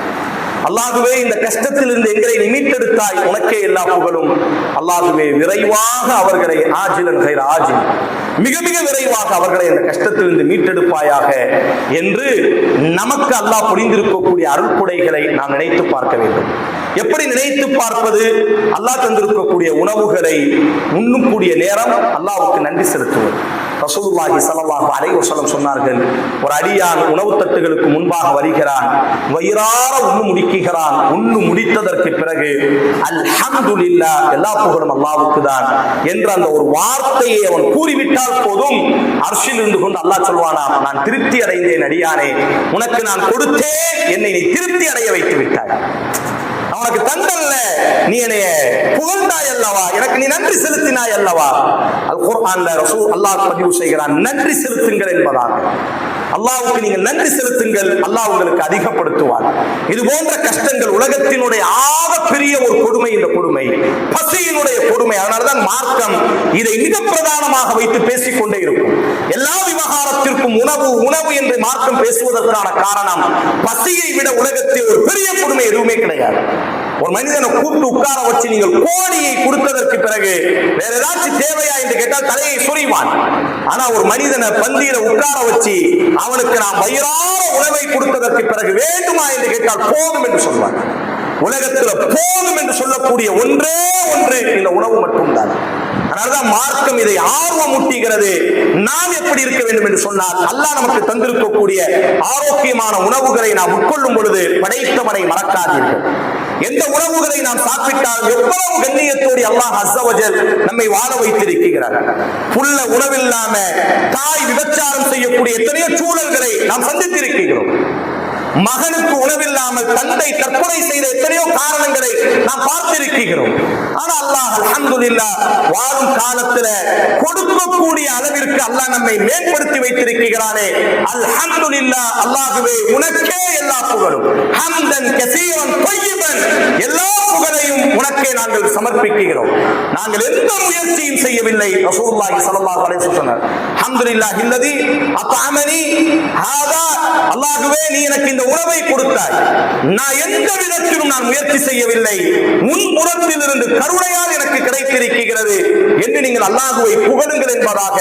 அல்லாஹ்வே இந்த கஷ்டத்திலிருந்து எங்களை மீட்டெடுத்தாய், உனக்கே எல்லா புகழும். அல்லாஹ்வே விரைவாக அவர்களை ஆஜிலன் கைர ஆஜில், மிக விரைவாக அவர்களை இந்த கஷ்டத்திலிருந்து மீட்டெடுப்பாயாக என்று நமக்கு அல்லாஹ் புரிந்திருக்கக்கூடிய அருள்கொடைகளை நாம் நினைத்து பார்க்க வேண்டும். எப்படி நினைத்து பார்ப்பது? அல்லாஹ் தந்திருக்கக்கூடிய உணவுகளை உண்ணக்கூடிய நேரம் அல்லாஹ்வுக்கு நன்றி செலுத்துவது. ரசூலுல்லாஹி ஸல்லல்லாஹு அலைஹி வஸல்லம் சொன்னார்கள், ஒரு அடியான் உணவு தட்டுகளுக்கு முன்பாக வருகிறான், வயிறார உண்ணு முடிக்க வைக்கிறான். உண்ணு முடித்ததற்கு பிறகு அல்ஹம்துலில்லாஹ், எல்லா புகழும் அல்லாஹ்வுக்கு தான் என்ற அந்த ஒரு வார்த்தையை அவன் கூறிவிட்டால் போதும், அர்ஷில் இருந்து கொண்டு அல்லாஹ் சொல்வானாம், நான் திருப்தி அடைந்தேன் அடியானே, உனக்கு நான் கொடுத்தேன், என்னை நீ திருப்தி அடைய வைத்து விட்டாய். அவனுக்கு தந்தல்ல, நீ என்னைய புகழ்ந்தாய் அல்லவா, எனக்கு நீ நன்றி செலுத்தினாய் அல்லவா. அல் குர்ஆன்ல ரசூல் அல்லாஹ் பதிவு செய்கிறான், நன்றி செலுத்துங்கள் என்பதாக. அல்லாஹ்வுக்கு நீங்கள் நன்றி செலுத்துங்கள், அல்லாஹ் உங்களுக்கு அதிகப்படுத்துவார். இது போன்ற கஷ்டங்கள் உலகத்தினுடைய ஆகப்பெரிய ஒரு கொடுமை, இந்த கொடுமை பசியினுடைய கொடுமை. அதனாலதான் மார்க்கம் இதை மிக பிரதானமாக வைத்து பேசிக்கொண்டே இருக்கும். எல்லா விவகாரத்திற்கும் உணவு உணவு என்று மார்க்கம் பேசுவதற்கான காரணம், பசியை விட உலகத்தில் ஒரு பெரிய கொடுமை எதுவுமே கிடையாது. ஒரு மனிதனை கூப்பிட்டு உட்கார வச்சு நீங்கள் கோழியை கொடுத்ததற்கு பிறகு வேற ஏதாச்சும் தேவையா என்று கேட்டால் தலையை சொறிவான். ஆனா ஒரு மனிதனை பந்தியில உட்கார வச்சு அவனுக்கு நாம் வயிறார உணவை கொடுத்ததற்கு பிறகு வேண்டுமா என்று கேட்டால் போதும் என்று சொல்வான். உலகத்தில் போதும் என்று சொல்லக்கூடிய ஒன்றே ஒன்று இந்த உணவு மட்டும்தான். அதனாலதான் மார்க்கம் இதை ஆர்வம் ஊட்டுகிறது. நாம் எப்படி இருக்க வேண்டும் என்று சொன்னால், அல்லாஹ் நமக்கு தந்திருக்கக்கூடிய ஆரோக்கியமான உணவுகளை நாம் உட்கொள்ளும் பொழுது படைத்தவனை மறக்காதீர்கள். எந்த உணவுகளை நாம் சாப்பிட்டால் எவ்வளவு கண்ணியத்தோடு அல்லாஹ் அஸ்ஸ வஜல் நம்மை வாழ வைத்திருக்கிறார். புல்ல உணவில்லாம தாய் விபச்சாரம் செய்யக்கூடிய எத்தனையோ சூழல்களை நாம் சந்தித்திருக்கிறோம். மகனுக்கு உணவில்லாமல் தந்தை தற்கொலை செய்த எத்தனையோ காரணங்களை நாம் பார்த்திருக்கிறோம். ஆனா அல்லாஹ் அல்ஹம்துலில்லாஹ் வாழும் காலத்துல கொடுக்கக்கூடிய அளவிற்கு அல்லாஹ் நம்மை மேம்படுத்தி வைத்திருக்கிறானே. அல்ஹம்துலில்லாஹ், அல்லாஹ்வே உனக்கே எல்லா புகழும். ஹம்தன் கஸீரன் தய்யிபன், எல்லா புகழையும் உனக்கே நாங்கள் சமர்ப்பிக்கிறோம். நாங்கள் எந்த முயற்சியும் செய்யவில்லை. ரசூலுல்லாஹி ஸல்லல்லாஹு அலைஹி வஸல்லம், அல்ஹம்துலில்லாஹி அல்லதி அத்அமனி ஹாதா, அல்லாஹ்வே நீ எனக்கு இந்த உணவை கொடுத்தாய், நான் எந்த விதத்திலும் நான் முயற்சி செய்யவில்லை, உன் புறத்தில் இருந்து கருணையால் எனக்கு கிடைத்திருக்கிறது என்று நீங்கள் அல்லாஹ்வை புகழுங்கள் என்பதாக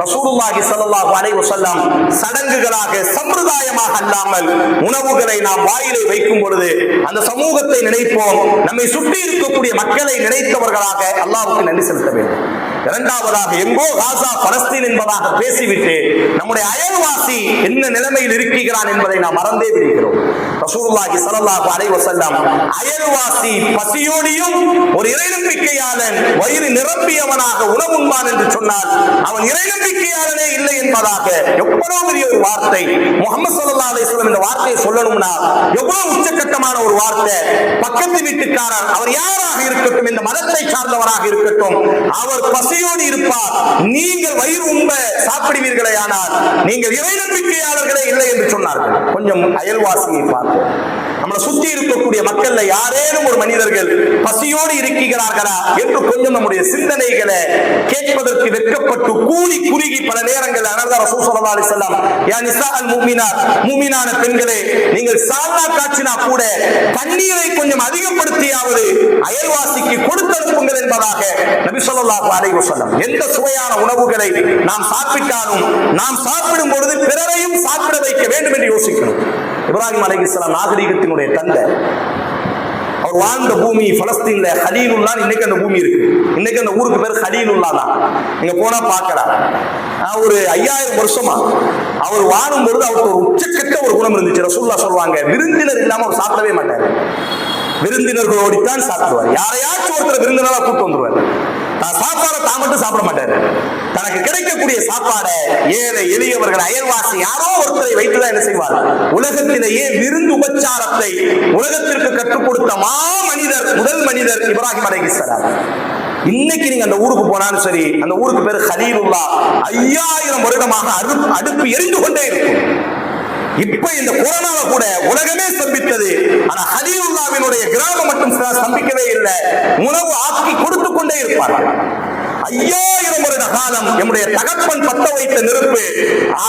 ரசூலுல்லாஹி ஸல்லல்லாஹு அலைஹி வஸல்லம் சடங்குகளாக சம்பிரதாயமாக அல்லாமல் உணவுகளை நாம் வாயிலை வைக்கும் பொழுது அந்த சமூகத்தை நினைப்போம், நம்மை சுற்றி இருக்கக்கூடிய மக்களை நினைத்தவர்களாக அல்லாஹ்வுக்கு நன்றி செலுத்த வேண்டும். இரண்டாவதாக, எங்கோ காசா பலஸ்தீன் என்பதாக பேசிவிட்டு நம்முடைய அயல்வாசி என்ன நிலைமையில் இருக்கிறான் என்பதை நாம் மறந்தே விடுகிறோம். ரசூலுல்லாஹி ஸல்லல்லாஹு அலைஹி வஸல்லம் அயல்வாசி பசியோடியும் ஒரு இறைநம்பிக்கையாளன் வயிறு நிரம்பியவனாக உணவுண்பான் என்று சொன்னால் அவன் இறைநம்பிக்கையாளனே இல்லை என்பதாக எவ்வளவு பெரிய ஒரு வார்த்தை. முஹம்மது ஸல்லல்லாஹு அலைஹி வஸல்லம் இந்த வார்த்தையை சொல்லணும்னா எவ்வளவு உச்சக்கட்டமான ஒரு வார்த்தை. பக்கத்து வீட்டுக்காரர் அவர் யாராக இருக்கட்டும், இந்த மதத்தை சார்ந்தவராக இருக்கட்டும், அவர் பசியோடு இருப்பார், நீங்கள் வயிறு உண்ப சாப்பிடுவீர்களே, ஆனால் நீங்கள் இறைநம்பிக்கையாளர்களே இல்லை என்று சொன்னார்கள். கொஞ்சம் அயல்வாசியை பார்ப்போம். நம்மளை சுற்றி இருக்கக்கூடிய மக்கள்ல யாரேனும் ஒரு மனிதர்கள் பசியோடு இருக்கிறார்களா என்று கொஞ்சம் நம்முடைய சிந்தனைகளை கேட்பதற்கு வெட்கப்பட்டு கூலி குறுகி பல நேரங்கள் ரசூல் ஸல்லல்லாஹு அலைஹி வஸல்லம், யா நிஸாஅல் முஃமினாத், முஃமினான பெண்களே, நீங்கள் சால்னா காய்ச்சினா கூட தண்ணீரை கொஞ்சம் அதிகப்படுத்தியாவது அயல்வாசிக்கு கொடுத்தனுப்புங்கள் என்பதாக நபி ஸல்லல்லாஹு அலைஹி வஸல்லம். எந்த சுவையான உணவுகளை நாம் சாப்பிட்டாலும் நாம் சாப்பிடும் பொழுது பிறரையும் சாப்பிட வைக்க வேண்டும் என்று யோசிக்கணும். இப்ராஹிம் அலைஹிஸ்ஸலாம் நாகரிகத்தினுடைய தந்தை. அவர் வாழ்ந்த பூமி பலஸ்தீன்ல ஹலீலுல்லா, இன்னைக்கு அந்த பூமி இருக்கு. இன்னைக்கு அந்த ஊருக்கு பேர் ஹலீலுல்லா தான். நீங்க போனா பார்க்கலாம். ஒரு 5000 வருஷமா அவர் வாழும் பொழுது அவருக்கு ஒரு உச்சக்கட்ட ஒரு குணம் இருந்துச்சு. ரசூலுல்லாஹ் சொல்லுவாங்க, விருந்தினர் இல்லாம அவர் சாப்பிடவே மாட்டார். விருந்தினர்களோடித்தான் சாப்பிடுவார். யாரையாச்சும் ஒருத்தர் விருந்தினரா கூப்பிட்டு வந்துருவார். சாப்பாடை தான் மட்டும் சாப்பிட மாட்டாரு. தனக்கு கிடைக்கக்கூடிய சாப்பாடை ஏழை எளியவர்கள் அயல்வாசி யாரோ ஒருத்தரை வைத்துதான் என்ன செய்வார். உலகத்திலேயே விருந்து உபச்சாரத்தை உலகத்திற்கு கற்றுக் கொடுத்த மனிதர், முதல் மனிதர் இப்ராஹிம் அலைஹிஸ்ஸலாம். இன்னைக்கு நீங்க அந்த ஊருக்கு போனாலும் சரி, அந்த ஊருக்கு பேர் ஹலீலுல்லா. 5000 வருடமாக அடுப்பு எரிந்து கொண்டே இருக்கும். இப்ப இந்த கொரோனால கூட உலகமே ஸ்தம்பித்தது. ஆனா ஹலீலுல்லாவினுடைய கிராமம் மட்டும் ஸ்தம்பிக்கவே இல்லை. உணவு ஆக்கி கொடுத்து கொண்டே இருப்பார்கள். 5000 வருட காலம் நம்முடைய தகப்பன் பத்த வைத்த நெருப்பு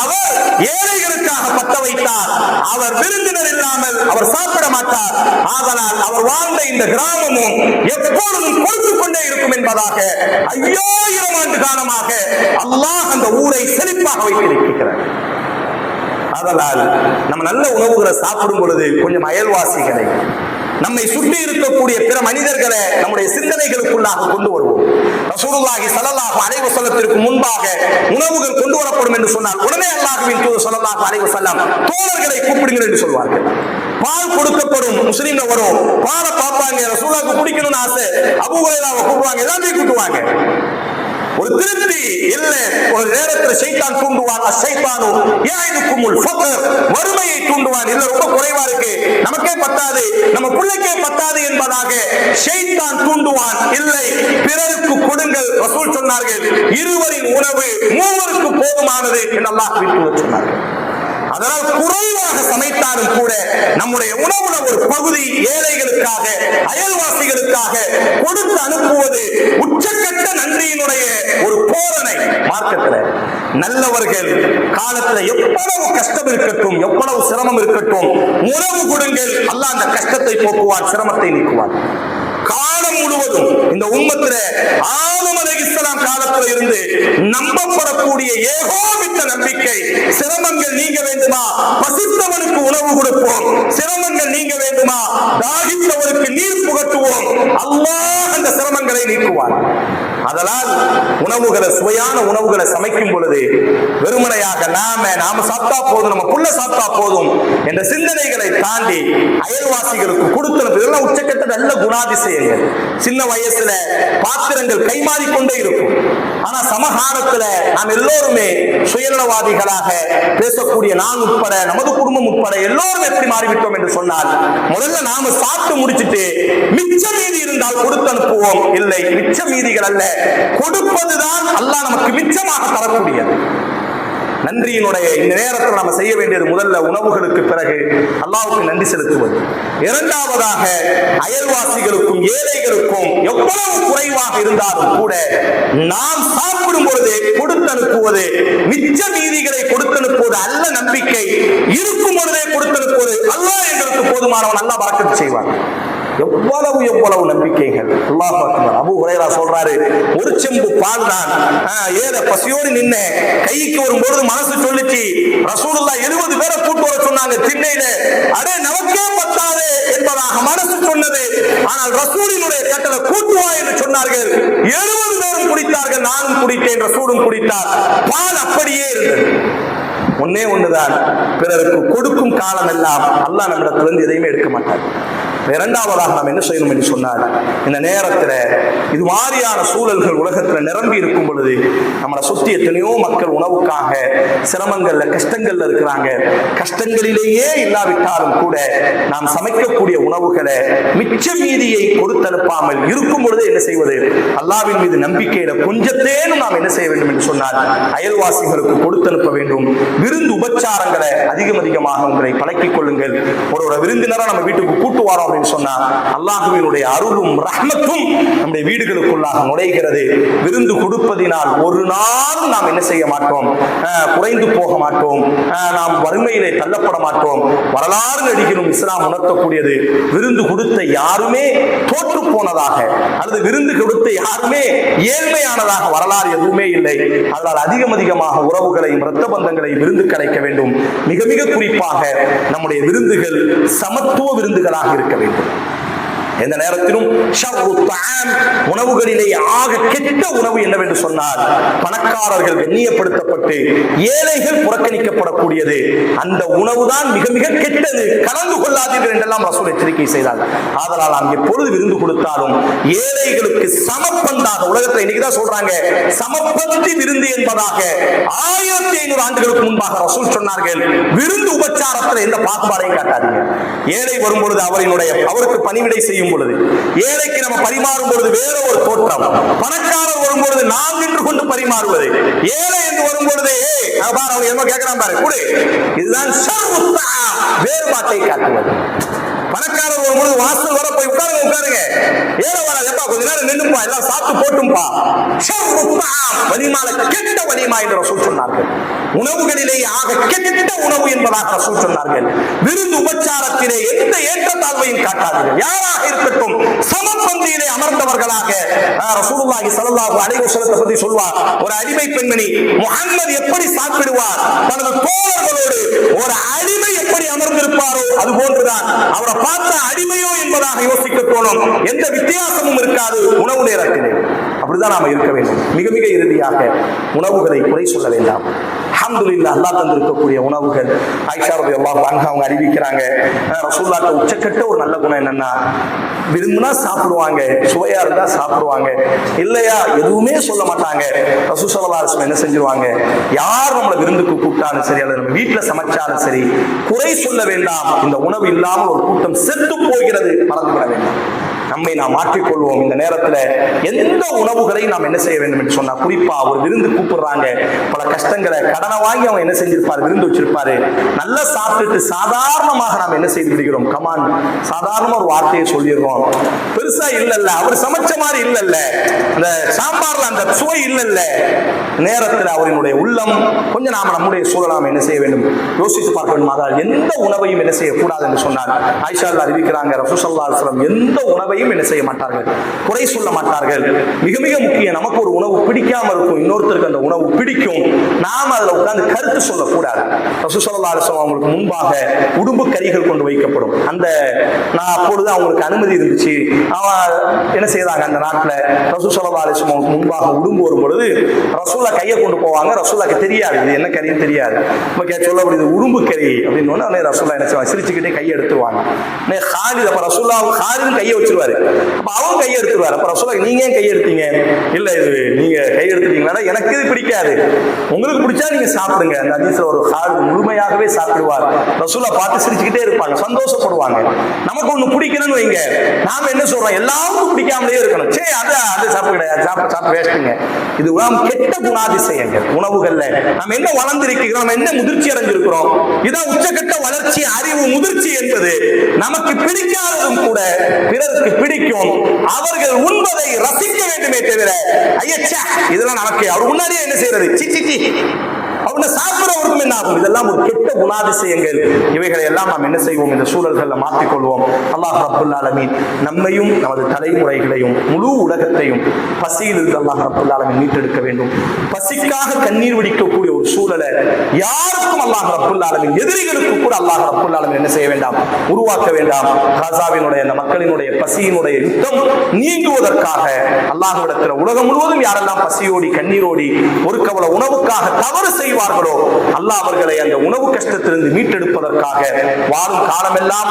அவர் ஏழைகளுக்காக பத்த வைத்தார். அவர் விருந்தினர் இல்லாமல் அவர் சாப்பிட மாட்டார். ஆதலால் அவர் வாழ்ந்த இந்த கிராமமும் எப்பொழுதும் கொடுத்து கொண்டே இருக்கும் என்பதாக 5000 ஆண்டு காலமாக அல்லாஹ் அந்த ஊரை செழிப்பாக வைத்திருக்கிறார். அதனால் நம்ம நல்ல உணவுகளை சாப்பிடும் பொழுது கொஞ்சம் அயல்வாசிகளை நம்மை சுற்றி இருக்கக்கூடிய பிற மனிதர்களை நம்முடைய சிந்தனைகளுக்குள்ளாக கொண்டு வருவோம். ரசூலுல்லாஹி ஸல்லல்லாஹு அலைஹி வஸல்லத்திற்கு முன்பாக உணவுகள் கொண்டு வரப்படும் என்று சொன்னால் உடனே அல்லாஹ்வின் தூதர் ஸல்லல்லாஹு அலைஹி வஸல்லம் தோழர்களை கூப்பிடுங்கள் என்று சொல்வார்கள். பால் கொடுக்கப்படும், முஸ்லிம்ல வரும், பாலை பார்ப்பாங்க, ரசூலுல்லாஹ்க்கு குடிக்கணும்னு ஆசை, அபூ ஹுரைராவை கூப்பிடுவாங்க, எல்லாத்தையும் கூப்பிடுவாங்க. ஒரு திருப்தி இல்ல. ஒரு நேரத்தில் ஷைத்தான் தூண்டுவான், அஷைத்தானு யாயிதுக்குமுல் ஃபக்ர், வறுமையை தூண்டுவான். இல்ல ரொம்ப குறைவா இருக்கு, நமக்கே பத்தாது, நம்ம பிள்ளைக்கே பத்தாது என்பதாக ஷைத்தான் தூண்டுவான். இல்லை, பிறருக்கு கொடுங்கள். ரசூல் சொன்னார்கள், இருவரின் உணவு மூவருக்கு போதுமானது என்று அல்லாஹ் சொன்னார்கள். அதனால் குறைவாக சமைத்தாலும் கூட நம்முடைய உணவுல ஒரு பகுதி ஏழைகளுக்காக, அயல்வாசிகளுக்காக கொடுத்து அனுப்புவது உச்சக்கட்ட நன்றியினுடைய ஒரு போரணை. மார்க்கத்தில் நல்லவர்கள் காலத்துல எவ்வளவு கஷ்டம் இருக்கட்டும், எவ்வளவு சிரமம் இருக்கட்டும், உணவு கொடுங்கள், அல்லாஹ் அந்த கஷ்டத்தை போக்குவான், சிரமத்தை நீக்குவான். காலம் முழுவதும் இந்த உம்மத்தில ஆதம் அலைஹிஸ்ஸலாம் காலத்தில் இருந்து நம்பப்படக்கூடிய ஏகோபித்த நம்பிக்கை, சிரமங்கள் நீங்க வேண்டுமா, பசித்தவனுக்கு உணவு கொடுப்போம், சிரமங்கள் நீங்க வேண்டுமா, தாகித்தவருக்கு நீர் புகட்டுவோம், அல்லாஹ் அந்த சிரமங்களை நீக்குவார். அதனால் உணவுகளை, சுவையான உணவுகளை சமைக்கும் பொழுது வெறுமனையாக நாம சாப்பிட்டா போதும், நம்ம புள்ள சாப்பிட்டா போதும் என்ற சிந்தனைகளை தாண்டி அயல்வாசிகளுக்கு கொடுத்தது இதெல்லாம் உச்சக்கட்ட நல்ல குணாதிசயங்கள். சின்ன வயசுல பாத்திரங்கள் கைமாறிக்கொண்டே இருக்கும். ஆனா சமகாலத்துல நாம் எல்லோருமே சுயநலவாதிகளாக பேசக்கூடிய நான் உட்பட, நமது குடும்பம் உட்பட எல்லோரும் எப்படி மாறிவிட்டோம் என்று சொன்னால், முதல்ல நாம சாப்பிட்டு முடிச்சுட்டு மிச்ச மீதி இருந்தால் கொடுத்து அனுப்புவோம். இல்லை, மிச்ச மீதிகள் அல்ல, கொடுப்பதுதான் அல்லாஹ் நமக்கு மிச்சமாக தரக்கூடியது. நன்றியினுடைய இந்த நேரத்தில் நாம் செய்ய வேண்டியது, முதல்ல உணவுகளுக்கு பிறகு அல்லாஹ்வுக்கு நன்றி செலுத்துவது. இரண்டாவதாக அயல்வாசிகளுக்கும் ஏழைகளுக்கும் எவ்வளவு குறைவாக இருந்தாலும் கூட நாம் சாப்பிடும் பொழுது கொடுத்து அனுப்புவது, மிச்ச மீதிகளை கொடுத்து அனுப்புவது அல்ல நம்பிக்கை, இருக்கும் பொழுதே கொடுத்து அனுப்புவது. அல்லாஹ் எங்களுக்கு போதுமானவன், அல்லாஹ் பரக்கத் செய்வான். எவ்வளவு நம்பிக்கைகள். அல்லாஹ் அக்பர். அபூ ஹுரைரா சொல்றாரு, ஒரு செம்பு பால் தான், ஏழை பசியோடு நின்ன, கைக்கு வரும்போது மனசு சொல்லிச்சு, ரசூலுல்லாஹ் 70 பேரை கூட்டு வர சொன்னாங்க திண்ணையில, அடே நமக்கே பத்தாது என்பதாக மனசு சொன்னது. ஆனால் ரசூலினுடைய கட்டளை கூட்டுவா என்று சொன்னார்கள். 70 பேரும் குடித்தார்கள், நானும் குடித்தேன், ரசூலும் குடித்தார். பால் அப்படியே இருந்தது. ஒன்னே ஒண்ணுதான், பிறருக்கு கொடுக்கும் காலம் எல்லாம் அல்லாஹ் நம்மிடத்திலிருந்து எதையுமே எடுக்க மாட்டார். இரண்டாவதாக நாம் என்ன செய்யணும் என்று சொன்னால், இந்த நேரத்தில் இது மாதிரியான சூழல்கள் உலகத்தில் நிரம்பி இருக்கும் பொழுது நம்மளை சுற்றி எத்தனையோ மக்கள் உணவுக்காக சிரமங்கள்ல, கஷ்டங்கள்ல இருக்கிறாங்க. கஷ்டங்களிலேயே இல்லாவிட்டாலும் கூட நாம் சமைக்கக்கூடிய உணவுகளை மிச்ச மீதியை கொடுத்தனுப்பாமல் இருக்கும் பொழுது என்ன செய்வது, அல்லாஹ்வின் மீது நம்பிக்கையில கொஞ்சத்தேனும் நாம் என்ன செய்ய வேண்டும் என்று சொன்னால், அயல்வாசிகளுக்கு கொடுத்தனுப்ப வேண்டும். விருந்து உபச்சாரங்களை அதிகமாக உங்களை பழக்கிக் கொள்ளுங்கள். ஒரு விருந்தினரை நம்ம வீட்டுக்கு கூட்டு வரோம் அப்படின்னு சொன்னா, அல்லாஹ்வினுடைய அருளும் ரஹ்மத்தும் நம்முடைய வீடுகளுக்குள்ளாக நுழைகிறது. விருந்து கொடுப்பதினால் ஒரு நாள் நாம் என்ன செய்ய மாட்டோம், குறைந்து போக மாட்டோம், நாம் வறுமையிலே தள்ளப்பட மாட்டோம். வரலாறு நடிக்கணும் இஸ்லாம் உணர்த்தக்கூடியது, விருந்து கொடுத்த யாருமே தோற்று போனதாக அல்லது விருந்து கொடுத்த யாருமே ஏழ்மையானதாக வரலாறு எதுவுமே இல்லை. அதனால் அதிகமாக உறவுகளையும் இரத்த பந்தங்களையும் விருந்து கிடைக்க வேண்டும். மிக மிக குறிப்பாக நம்முடைய விருந்துகள் சமத்துவ விருந்துகளாக இருக்க வேண்டும். எந்த நேரத்திலும் உணவுகளிலே ஆக கெட்ட உணவு என்னவென்று சொன்னால், பணக்காரர்கள் கண்ணியப்படுத்தப்பட்டு ஏழைகள் புறக்கணிக்கப்படக்கூடியது. அந்த உணவுதான் மிக மிக கெட்டது, கலந்து கொள்ளாதீர்கள் என்றெல்லாம் ரசூல் எச்சரிக்கை செய்தார்கள். ஆதலால் நாம் எப்பொழுது விருந்து கொடுத்தாலும் ஏழைகளுக்கு சமப்பந்தாக, உலகத்தில் இன்னைக்குதான் சொல்றாங்க சமப்பந்தி விருந்து என்பதாக, 1500 ஆண்டுகளுக்கு முன்பாக ரசூல் சொன்னார்கள். விருந்து உபச்சாரத்தில் எந்த பாகுபாடையும் காட்டாதீங்க. ஏழை வரும்பொழுது அவருக்கு பணிவிடை செய்யும் பொழுது, ஏழைக்கு நம்ம பரிமாறும் பொழுது வேற ஒரு தோற்றம், பணக்காரர் வரும்பொழுது நாம் நின்று கொண்டு பரிமாறுவது, ஏழை என்று வரும்பொழுது அவங்க என்ன கேட்கிறான் பாரு கொடு, இதுதான் வேறுபாட்டை காட்டுவது. பணக்காரர் வரும்பொழுது வாசல் வர போய் உட்காருங்க, ஏழை வராது, எப்பா கொஞ்ச நேரம் நின்னுப்பா, எல்லாம் சாப்பிட்டு போட்டும்பா. வலிமால கெட்ட வலிமா என்று ரசூல் சொன்னார்கள். உணவுகளிலேயே ஆக கெட்ட உணவு என்பதாக ரசூல் சொன்னார்கள். விருந்து உபச்சாரத்திலே எந்த ஏற்றத்தாழ்வையும் காட்டாதீர்கள். யாராக இருக்கட்டும் சமபந்தியிலே அமர்ந்தவர்களாக. ரசூலுல்லாஹி ஸல்லல்லாஹு அலைஹி வஸல்லம் பத்தி சொல்வார், ஒரு அடிமை பெண்மணி முஹம்மது எப்படி சாப்பிடுவார், தனது தோழர்களோடு ஒரு அடிமை எப்படி அமர்ந்திருப்பாரோ அது போன்றுதான் அவரை பார்த்த அடிமையோ என்பதாக யோசிக்க தோணும். எந்த வித்தியாசமும் இருக்காது உணவு நேரத்திலே. அப்படிதான் நாம இருக்க வேண்டும். மிக மிக இறுதியாக உணவுகளை குறை சொல்ல வேண்டாம். அல்ஹம்துலில்லாஹ், அல்லாஹ் தந்திருக்கக்கூடிய உணவுகள். ஆயிஷா ரலியல்லாஹு அன்ஹா அவங்க அறிவிக்கிறாங்க, ரசூலுல்லாஹ்ட்ட உச்சக்கட்ட ஒரு நல்ல குணம் என்னன்னா, விரும்பினா சாப்பிடுவாங்க, சுவையா இருந்தா சாப்பிடுவாங்க, இல்லையா எதுவுமே சொல்ல மாட்டாங்க. ரசூல் ஸல்லல்லாஹு அலைஹி வஸல்லம் என்ன செஞ்சிருவாங்க, யார் நம்மளை விருந்துக்கு கூப்பிட்டாலும் சரி, அல்லது நம்ம வீட்டுல சமைச்சாலும் சரி, குறை சொல்ல வேண்டாம். இந்த உணவு இல்லாமல் ஒரு கூட்டம் செத்து போகிறது, மறந்துவிட வேண்டாம். நம்மை நாம் மாற்றிக்கொள்வோம். இந்த நேரத்தில் எந்த உணவுகளை நாம் என்ன செய்ய வேண்டும் என்று சொன்னா, குறிப்பா ஒரு விருந்து கூப்பிடுறாங்க, பல கஷ்டங்களை கடனை வாங்கி அவங்க என்ன செஞ்சிருப்பாரு, விருந்து வச்சிருப்பாரு, நல்லா சாப்பிட்டுட்டு சாதாரணமாக நாம் என்ன செய்து விடுகிறோம், கமான் சாதாரண ஒரு வார்த்தையை சொல்லிடுறோம். பெருசா இல்லல்ல, அவர் சமைச்ச மாதிரி இல்லல்ல, அந்த சாம்பார்ல அந்த சுவை இல்லல்ல. நேரத்தில் அவரினுடைய உள்ளம் கொஞ்சம் நாம நம்முடைய சூழலாம் என்ன செய்ய வேண்டும், யோசித்து பார்க்க வேண்டும். அதால் எந்த உணவையும் என்ன செய்யக்கூடாது என்று சொன்னார். ஆயிஷா அறிவிக்கிறாங்க, ரசூல் ஸல்லல்லாஹு அலைஹி வஸல்லம் எந்த உணவையும் என்ன செய்ய மாட்டார்கள், குறை சொல்ல மாட்டார்கள். மிக மிக முக்கியம், நமக்கு ஒரு உணவு பிடிக்காம இருக்கும், இன்னொருத்தருக்கு அந்த உணவு பிடிக்கும், நாம அதுல உட்கார்ந்து கருத்து சொல்லக்கூடாது. ரசூல் ஸல்லல்லாஹு அலைஹி வஸல்லம் அவங்களுக்கு முன்பாக உடும்பு கறிகள் கொண்டு வைக்கப்படும். அந்த நான் அப்பொழுது அவங்களுக்கு அனுமதி இருந்துச்சு, அவன் என்ன செய்தாங்க, அந்த நாட்டில் ரசூல் ஸல்லல்லாஹு அலைஹி வஸல்லம் முன்பாக உடும்பு வரும் பொழுது ரசூலா கையை கொண்டு போவாங்க. ரசூலாக்கு தெரியாது இது என்ன கறின்னு தெரியாது. சொல்லப்படுது உடும்பு கறி அப்படின்னு ரசூலா என்ன செய்வாங்க, சிரிச்சுக்கிட்டே கையை எடுத்துருவாங்க. ஹாலித், அப்ப ரசூலா ஹாலித் கையை வச்சிருவாரு, அப்ப அவன் கையை எடுத்துருவாரு. அப்ப ரசூலா நீங்க ஏன் கையை எடுத்தீங்க, இல்ல இது நீங்க கை எடுத்துட்டீங்களா, எனக்கு இது பிடிக்காது, உங்களுக்கு பிடிச்சா நீங்க சாப்பிடுங்க. அந்த ஹதீஸ்ல ஒரு ஹாலித் முழுமையாகவே சாப்பிடுவார். ரசூலா பார்த்து சிரிச்சுக்கிட்டே இருப்பாங்க, சந்தோஷப்படுவாங்க. நமக்கு ஒண்ணு பிடிக்கணும்னு வைங்க, நாம என்ன சொல்றோம், எல்லாருக்கும் பிடிக்காமலே இருக்கணும், சே அது சாப்பிட சாப்பிட வேஸ்ட்டுங்க. இது கெட்ட குணாதிசயங்கள். உணவுகள்ல நம்ம என்ன வளர்ந்திருக்கிறோம், நம்ம என்ன முதிர்ச்சி அடைஞ்சிருக்கிறோம், இதான் உச்சகட்ட வளர்ச்சி, அறிவு, முதிர்ச்சி என்பது. நமக்கு பிடிக்காததும் கூட பிறருக்கு பிடிக்கும். அவர்கள் உண்பதை ரசிக்க வேண்டுமே தவிர ஐயச்சா இதெல்லாம் நமக்கு அவர் முன்னாடியே என்ன செய்யறது, சிச்சி அவங்க சாப்பிடுறவருக்கும் என்ன ஆகும். இதெல்லாம் ஒரு கெட்ட குணாதிசயங்கள். இவைகளை எல்லாம் நாம் என்ன செய்வோம், இந்த சூழல்களை மாற்றிக்கொள்வோம். அல்லாஹ் ரப்புல் ஆலமீன் நம்மையும் நமது தலைமுறைகளையும் முழு உலகத்தையும் பசியில் இருந்து அல்லாஹ் ரப்புல் ஆலமீன் மீட்டெடுக்க வேண்டும். பசிக்காக கண்ணீர் வடிக்கக்கூடிய ஒரு சூழலை யாருக்கும் அல்லாஹ் ரப்புல் ஆலமீன், எதிரிகளுக்கு கூட அல்லாஹ் ரப்புல் ஆலமீன் என்ன செய்ய வேண்டாம், உருவாக்க வேண்டாம். காசாவினுடைய அந்த மக்களினுடைய பசியினுடைய யுத்தம் நீங்குவதற்காக அல்லாஹ்விடத்தில் உலகம் முழுவதும் யாரெல்லாம் பசியோடி கண்ணீரோடி ஒரு கவலை உணவுக்காக தவறு செய்வார்களோ அல்லாஹ் அவர்களை அந்த உணவு கஷ்டத்திலிருந்து மீட்டெடுப்பதற்காக வாழும் காலமெல்லாம்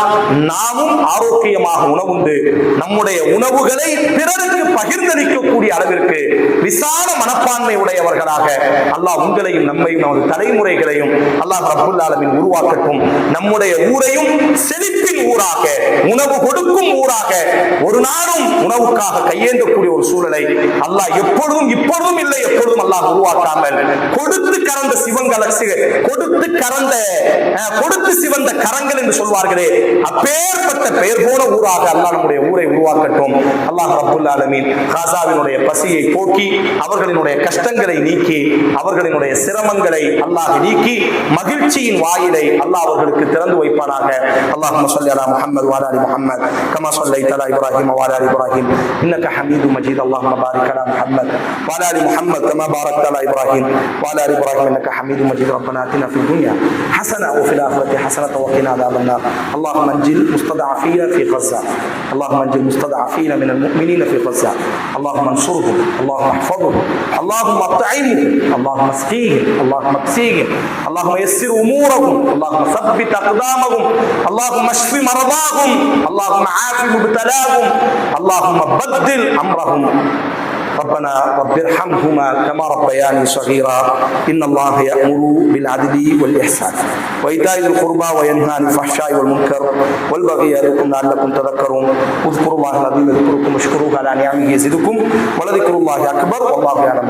நாமும் ஆரோக்கியமாக உணவுண்டு நம்முடைய உணவுகளை பிறருக்கு பகிர்ந்தளிக்கக்கூடிய அளவிற்கு விசால மனப்பான்மை உடையவர்களாக அல்லாஹ் உங்களையும் நம்மையும் நமது தலைமுறைகளையும் அல்லாஹ் ரப்புல் ஆலமீன் உருவாக்கட்டும். நம்முடைய ஊரையும் செழிப்பின் ஊராக, உணவு கொடுக்கும் ஊராக, ஒரு நாளும் உணவுக்காக கையேந்தக்கூடிய ஒரு சூழலை அல்லாஹ் எப்பொழுதும் இப்பொழுதும் இல்லை எப்பொழுதும் அல்லாஹ் உருவாக்காமல் கொடுத்து கறந்த கொடுத்து சிவந்த கரங்கள் என்று சொல்வார்களே, அப்பேற்பட்ட பெயர் போன ஊராக அல்லாஹ் நம்முடைய ஊரை உருவாக்கட்டும். அல்லாஹ் ரப்புல் ஆலமீன் காசாவினுடைய பசியை போக்கி அவர்களினுடைய கஷ்டங்களை நீக்கி அவர்களினுடைய சிரமங்களை அல்லாஹ் நீக்கி மகிழ்ச்சியின் வாயிலை அல்லாஹ் அவர்களுக்கு திறந்து வைப்பானாக. அல்லாஹும்ம ஸல்லி அலா முஹம்மது வ அலா ஆலி முஹம்மத் கமா ஸல்லைத அலா இப்ராஹீம் வ அலா ஆலி இப்ராஹீம் இன்னக ஹமீதும் மஜீத். அல்லாஹும்ம பாரிக் அலா முஹம்மத் வ அலா ஆலி முஹம்மத் கமா பாரக்த அலா இப்ராஹீம் வ அலா ஆலி இப்ராஹீம் இன்னக ஹமீதும் மஜீத். ரப்பனா ஆத்தினா ஃபித் துன்யா ஹஸனா வ ஃபில் ஆখিরাতি ஹஸனத வ கினா அஸாபன் நார். اللهم انجل المستضعفين في غزة، اللهم انجل المستضعفين من المؤمنين في غزة، اللهم انصرهم، اللهم احفظهم، اللهم اطعمهم، اللهم اسقيهم، اللهم اكسيهم، اللهم يسر امورهم، اللهم ثبت اقدامهم، اللهم اشف مرضاهم، اللهم عاف مبتلاهم، اللهم بدل امرهم. ربنا رب ارحمهما كما ربياني صغيرا. إن الله يأمر بالعدل والإحسان وإيتاء ذي القربى وينهى عن الفحشاء والمنكر والبغي يعظكم لعلكم تذكرون. اذكروا الله العظيم يذكركم واشكروه على نعمه يزدكم ولذكر الله أكبر والله يعلم.